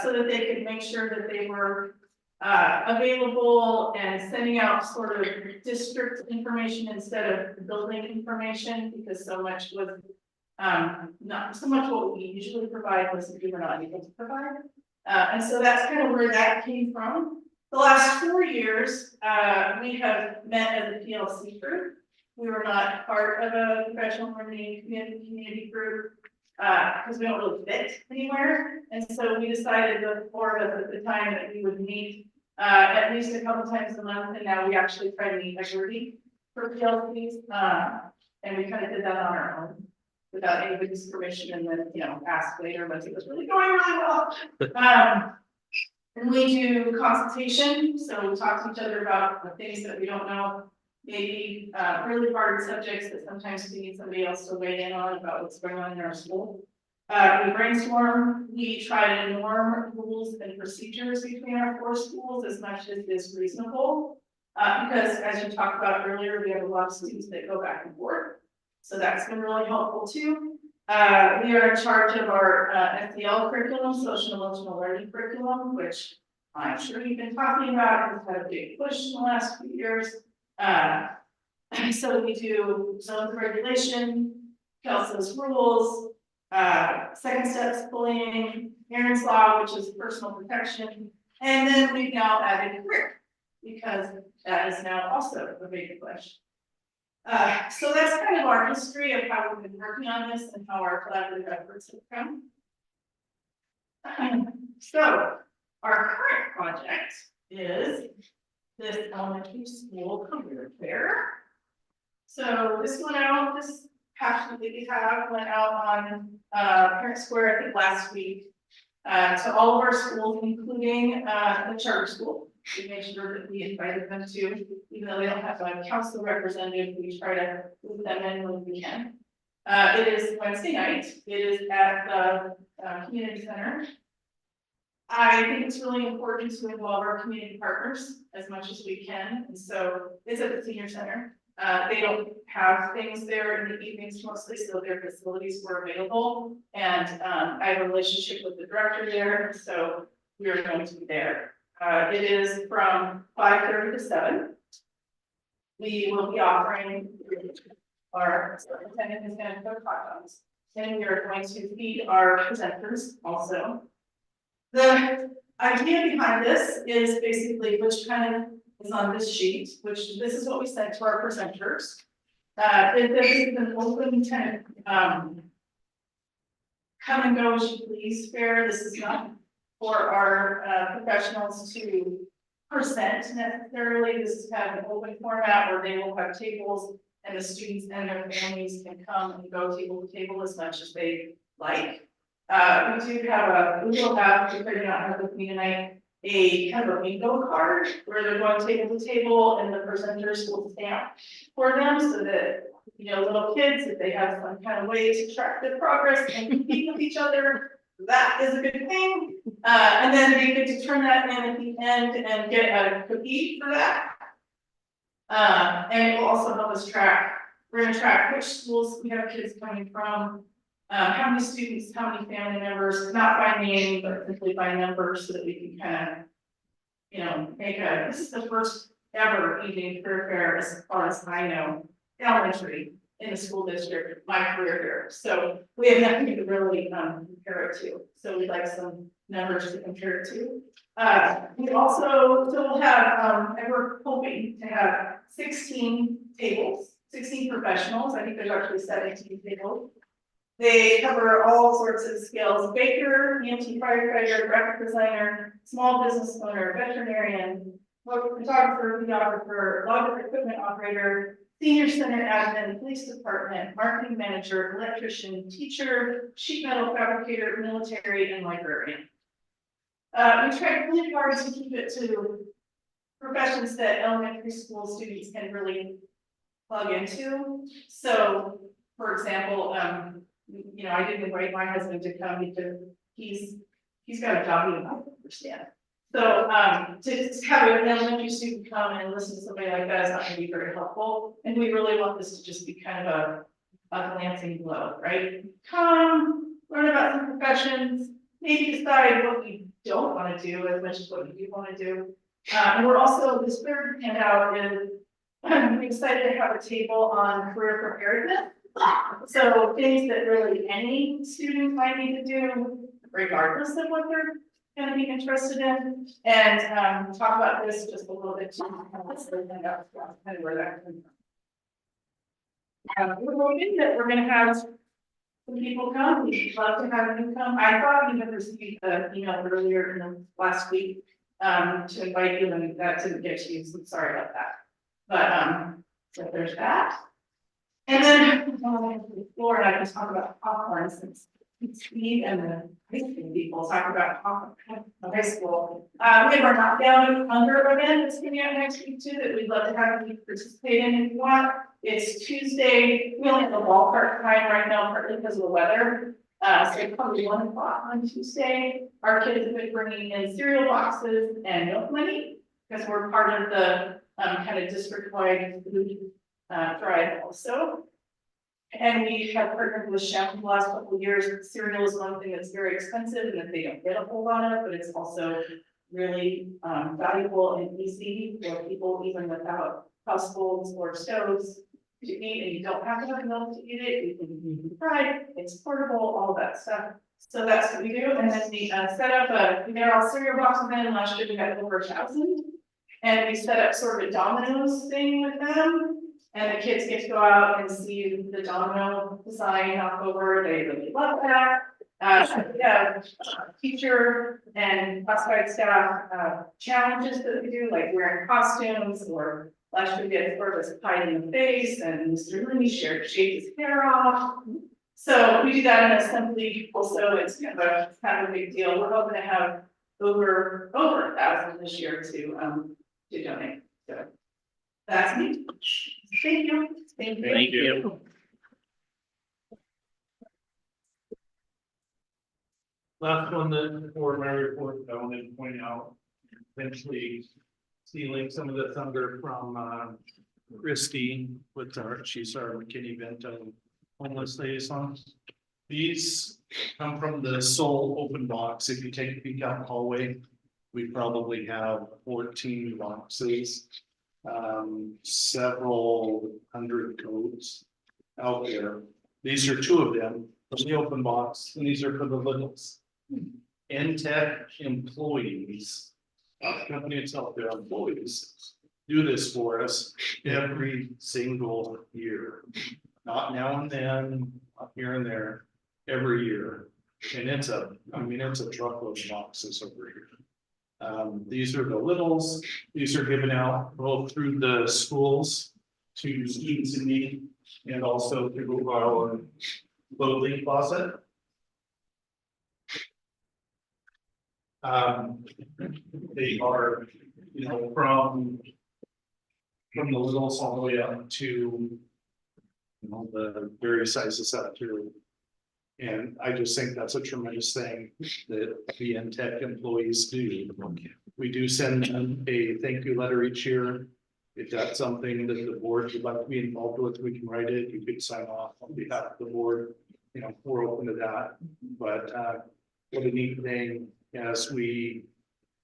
so that they could make sure that they were available and sending out sort of district information instead of building information, because so much was not so much what we usually provide was we were not able to provide. And so that's kind of where that came from. The last 4 years, we have met as a PLC group. We were not part of a professional learning community group because we don't really fit anywhere. And so we decided, the 4 of us at the time, that we would meet at least a couple times a month. And now we actually try to meet regularly for PLCs. And we kind of did that on our own, without anybody's permission, and then, ask later once it was really going really well. And we do consultation, so we talk to each other about the things that we don't know. Maybe really hard subjects that sometimes we need somebody else to weigh in on about what's going on in our school. We brainstorm, we try to norm rules and procedures between our 4 schools as much as is reasonable. Because as you talked about earlier, we have a lot of students that go back and forth. So that's been really helpful too. We are in charge of our SEL curriculum, social emotional learning curriculum, which I'm sure you've been talking about, has had a big push in the last few years. So we do zones of regulation, Kelso's rules, second steps bullying, Aaron's law, which is personal protection, and then we've now added career, because that is now also a big push. So that's kind of our history of how we've been working on this and how our collaborative efforts have come. So our current project is this elementary school career fair. So this went out, this passion that we have went out on Parent Square, I think last week, to all of our schools, including the charter school. We made sure that we invited them to, even though they don't have a council representative, we try to move them in when we can. It is Wednesday night, it is at the community center. I think it's really important to involve our community partners as much as we can, and so it's at the senior center. They don't have things there in the evenings mostly, so their facilities were available, and I have a relationship with the director there, so we are going to be there. It is from 5:30 to 7. We will be offering, our superintendent is going to cook hot dogs, and we are going to feed our presenters also. The idea behind this is basically, which kind of is on this sheet, which this is what we sent to our presenters. This is an open kind of come and go as you please fair. This is not for our professionals to present necessarily. This is kind of an open format where they will have tables and the students and their families can come and go table to table as much as they like. We will have, if they're not have with me tonight, a kind of a bingo card where they're going table to table and the presenters will stamp for them so that, you know, little kids, if they have some kind of way to track their progress and compete with each other, that is a good thing. And then they get to turn that in at the end and get a cookie for that. And it will also help us track, we're gonna track which schools we have kids coming from, how many students, how many family members, not by name, but simply by numbers, so that we can kind of, you know, this is the first ever evening career fair, as far as I know, elementary in the school district, my career here. So we have nothing to really compare it to. So we'd like some numbers to compare it to. We also, so we'll have, and we're hoping to have 16 tables, 16 professionals. I think there's actually 17 tables. They cover all sorts of skills: baker, EMT firefighter, graphic designer, small business owner, veterinarian, photographer, videographer, logger equipment operator, senior center admin, police department, marketing manager, electrician, teacher, sheet metal fabricator, military, and librarian. We tried really hard to keep it to professions that elementary school students can really plug into. So, for example, you know, I didn't invite my husband to come because he's got a job he doesn't understand. So to have an elementary student come and listen to somebody like that is not going to be very helpful. And we really want this to just be kind of a glancing blow, right? Come, learn about some professions, maybe decide what you don't want to do as much as what you do want to do. And we're also, this third handout is, I'm excited to have a table on career preparedness. So things that really any student might need to do, regardless of what they're going to be interested in, and talk about this just a little bit too. Kind of where that comes from. We're hoping that we're going to have some people come. We'd love to have you come. I thought we had received an email earlier in the last week to invite you, and that didn't get to you, so sorry about that. But so there's that. And then on the floor, and I can talk about popcorn since Steve and the high school people talk about high school. We have our knockdown hunger event that's coming out next week too, that we'd love to have you participate in if you want. It's Tuesday, we only have a ballpark time right now, partly because of the weather. So probably 1 o'clock on Tuesday. Our kids have been bringing in cereal boxes and milk money, because we're part of the kind of district-wide food drive also. And we have partnered with Chef the last couple of years. Cereal is one thing that's very expensive and that they don't get a whole lot of, but it's also really valuable and easy for people even without households or stoves to eat, and you don't have to have milk to eat it. You can fry it, it's portable, all that stuff. So that's what we do. And then we set up we got all cereal boxes in. Last year we had over 1,000. And we set up sort of a dominoes thing with them. And the kids get to go out and see the domino design knock over. They really love that. We have teacher and classified staff challenges that we do, like wearing costumes, or last year we had sort of a pie in the face, and Mr. Looney shaved his hair off. So we do that in assembly also. It's kind of a big deal. We're hoping to have over 1,000 this year to donate. So that's me. Thank you. Thank you. Last one that for my report, I wanted to point out, eventually stealing some of the thunder from Christie with she's our McKinney-Vento homeless liaison. These come from the Soul open box. If you take a peek out the hallway, we probably have 14 boxes, several hundred codes out there. These are 2 of them from the open box, and these are for the littles. NTech employees, not the company itself, their employees do this for us every single year. Not now and then, not here and there, every year. And it's a truckload of boxes over here. These are the littles. These are given out both through the schools to students in need and also through our clothing closet. They are, from the littles all the way up to, the various sizes out here. And I just think that's a tremendous thing that the NTech employees do. We do send them a thank you letter each year. If that's something that the board would like to be involved with, we can write it. You could sign off on behalf of the board. We're open to that. But what a neat thing, as we,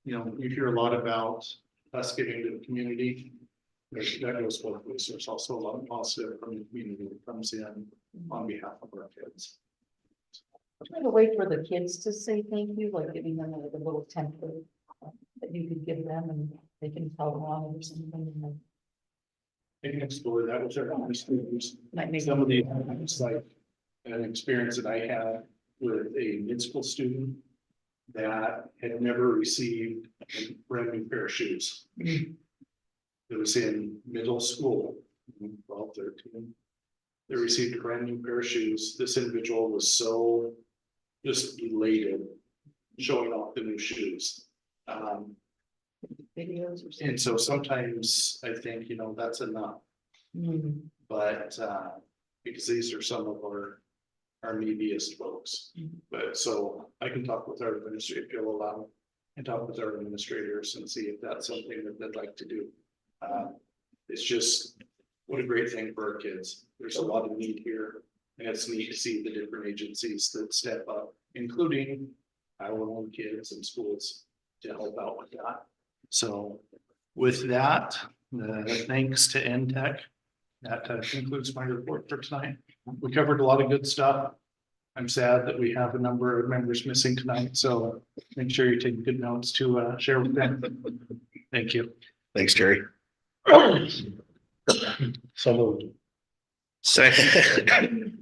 you hear a lot about us giving to the community. That goes both ways. There's also a lot of positive from the community that comes in on behalf of our kids. Try to wait for the kids to say thank you, like giving them like a little template that you could give them and they can follow on or something. They can explore that with their own students. Might make Some of the, it's like an experience that I had with a mid-school student that had never received a brand new pair of shoes. It was in middle school, 12, 13. They received a brand new pair of shoes. This individual was so just elated showing off the new shoes. Videos or something. And so sometimes I think, that's enough. But because these are some of our neediest folks. But so I can talk with our administrator, if you'll allow me, and talk with our administrators and see if that's something that they'd like to do. It's just, what a great thing for our kids. There's a lot of need here. And it's neat to see the different agencies that step up, including our own kids and schools to help out with that. So with that, thanks to NTech. That concludes my report for tonight. We covered a lot of good stuff. I'm sad that we have a number of members missing tonight, so make sure you take good notes to share with them. Thank you. Thanks, Terry. So moved. Second.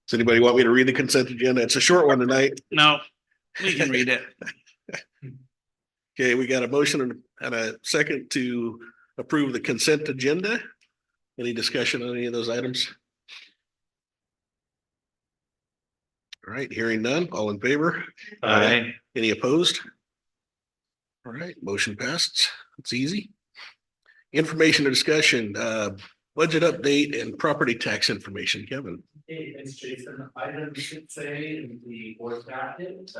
Does anybody want me to read the consent agenda? It's a short one tonight. No, we can read it. Okay, we got a motion and a second to approve the consent agenda. Any discussion on any of those items? All right, hearing none, all in favor? Aye. Any opposed? All right, motion passed. It's easy. Information and discussion, budget update and property tax information, Kevin. Hey, thanks, Jason. Item should say in the board packet,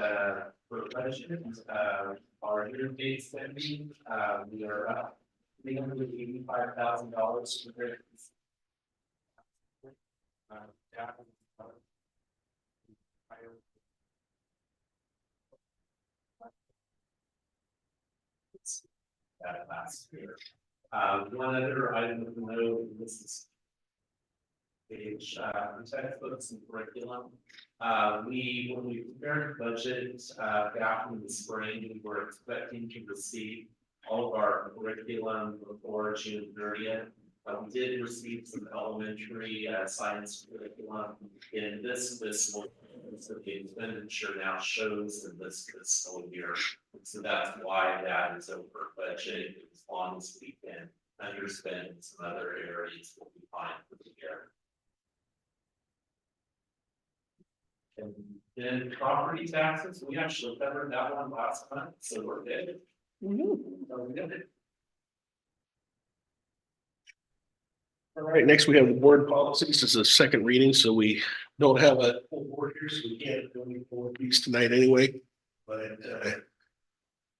for budget, our year-to-date spending, we are up $385,000 for this. Yeah. That last year. One other item of note, this is page, textbooks and curriculum. When we prepared the budget, back in the spring, we were expecting to receive all of our curriculum before June 30th. We did receive some elementary, science curriculum in this fiscal. So the expenditure now shows in this fiscal year. So that's why that is over budget. As long as we can underspend some other areas, we'll be fine for the year. And then property taxes, we actually covered that one last month, so we're good. So we did it. All right, next we have the board policies. This is a second reading, so we don't have a full board here, so we can't do any board these tonight anyway. But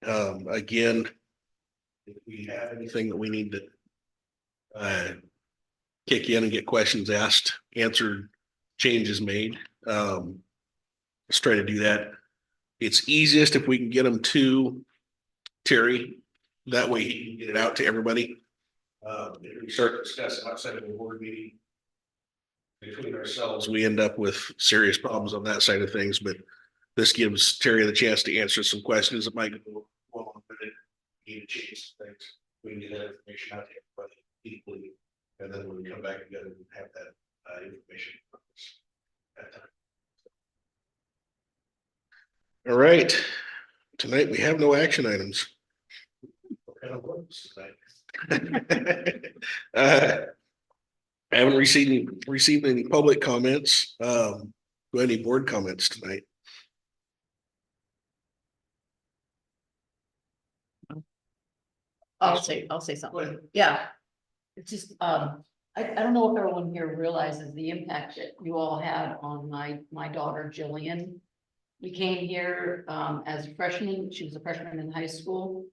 again, if we have anything that we need to kick in and get questions asked, answered, changes made, let's try to do that. It's easiest if we can get them to Terry. That way he can get it out to everybody. If we start discussing outside of the board meeting between ourselves, we end up with serious problems on that side of things, but this gives Terry the chance to answer some questions that might go well on with it. Need to change some things. We can get that information out to everybody equally, and then when we come back together and have that information at that time. All right, tonight we have no action items. What kind of works tonight? I haven't received any public comments. Any board comments tonight? I'll say something. Yeah. It's just, I don't know if everyone here realizes the impact that you all had on my daughter Jillian. We came here, as a freshman. She was a freshman in high school.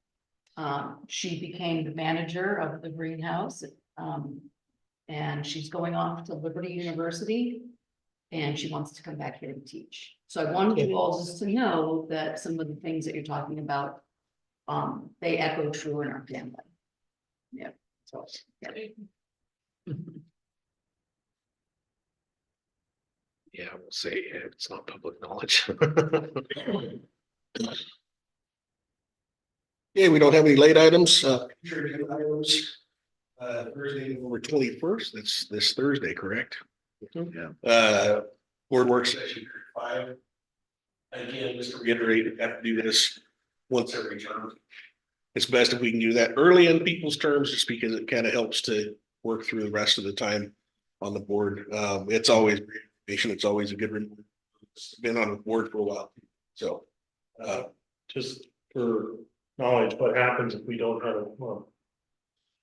She became the manager of the greenhouse. And she's going off to Liberty University. And she wants to come back here and teach. So I wanted you all just to know that some of the things that you're talking about, they echo true in our family. Yeah, so, yeah. Yeah, I will say it's not public knowledge. Yeah, we don't have any late items. Thursday, November 21st. That's this Thursday, correct? Yeah. Board work session 5. Again, just to reiterate, we have to do this once every term. It's best if we can do that early in people's terms, just because it kind of helps to work through the rest of the time on the board. It's always great information. It's always a good reminder. It's been on the board for a while. So Just for knowledge, what happens if we don't have a quorum?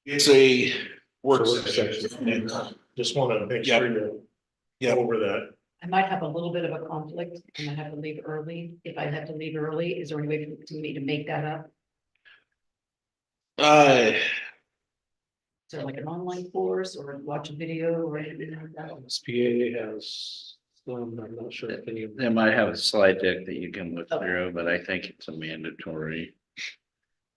it's a work Work session. session. Just want to make sure you go over that. I might have a little bit of a conflict and I have to leave early. If I have to leave early, is there any way for me to make that up? Uh, Is there like an online course or watch a video or anything like that? SPA has some, I'm not sure if any of They might have a slide deck that you can look through, but I think it's a mandatory.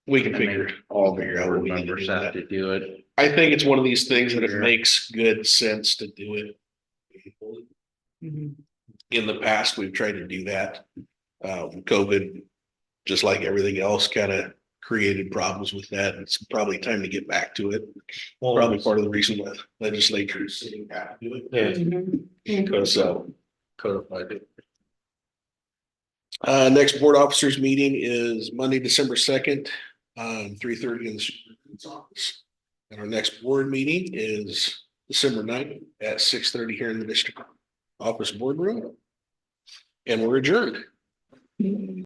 we can I mean, figure all the figure out board what we need to members do have that. to do it. I think it's one of these things that it Sure. makes good sense to do it. Mhm. In the past, we've tried to do that. COVID, just like everything else, kind of created problems with that. It's probably time to get back to it. Probably part of the reason the legislature is sitting back to do it. Mhm. Because codified it. Next board officers meeting is Monday, December 2nd, 3:30 in the superintendent's office. And our next board meeting is December 9th at 6:30 here in the district office boardroom. And we're adjourned.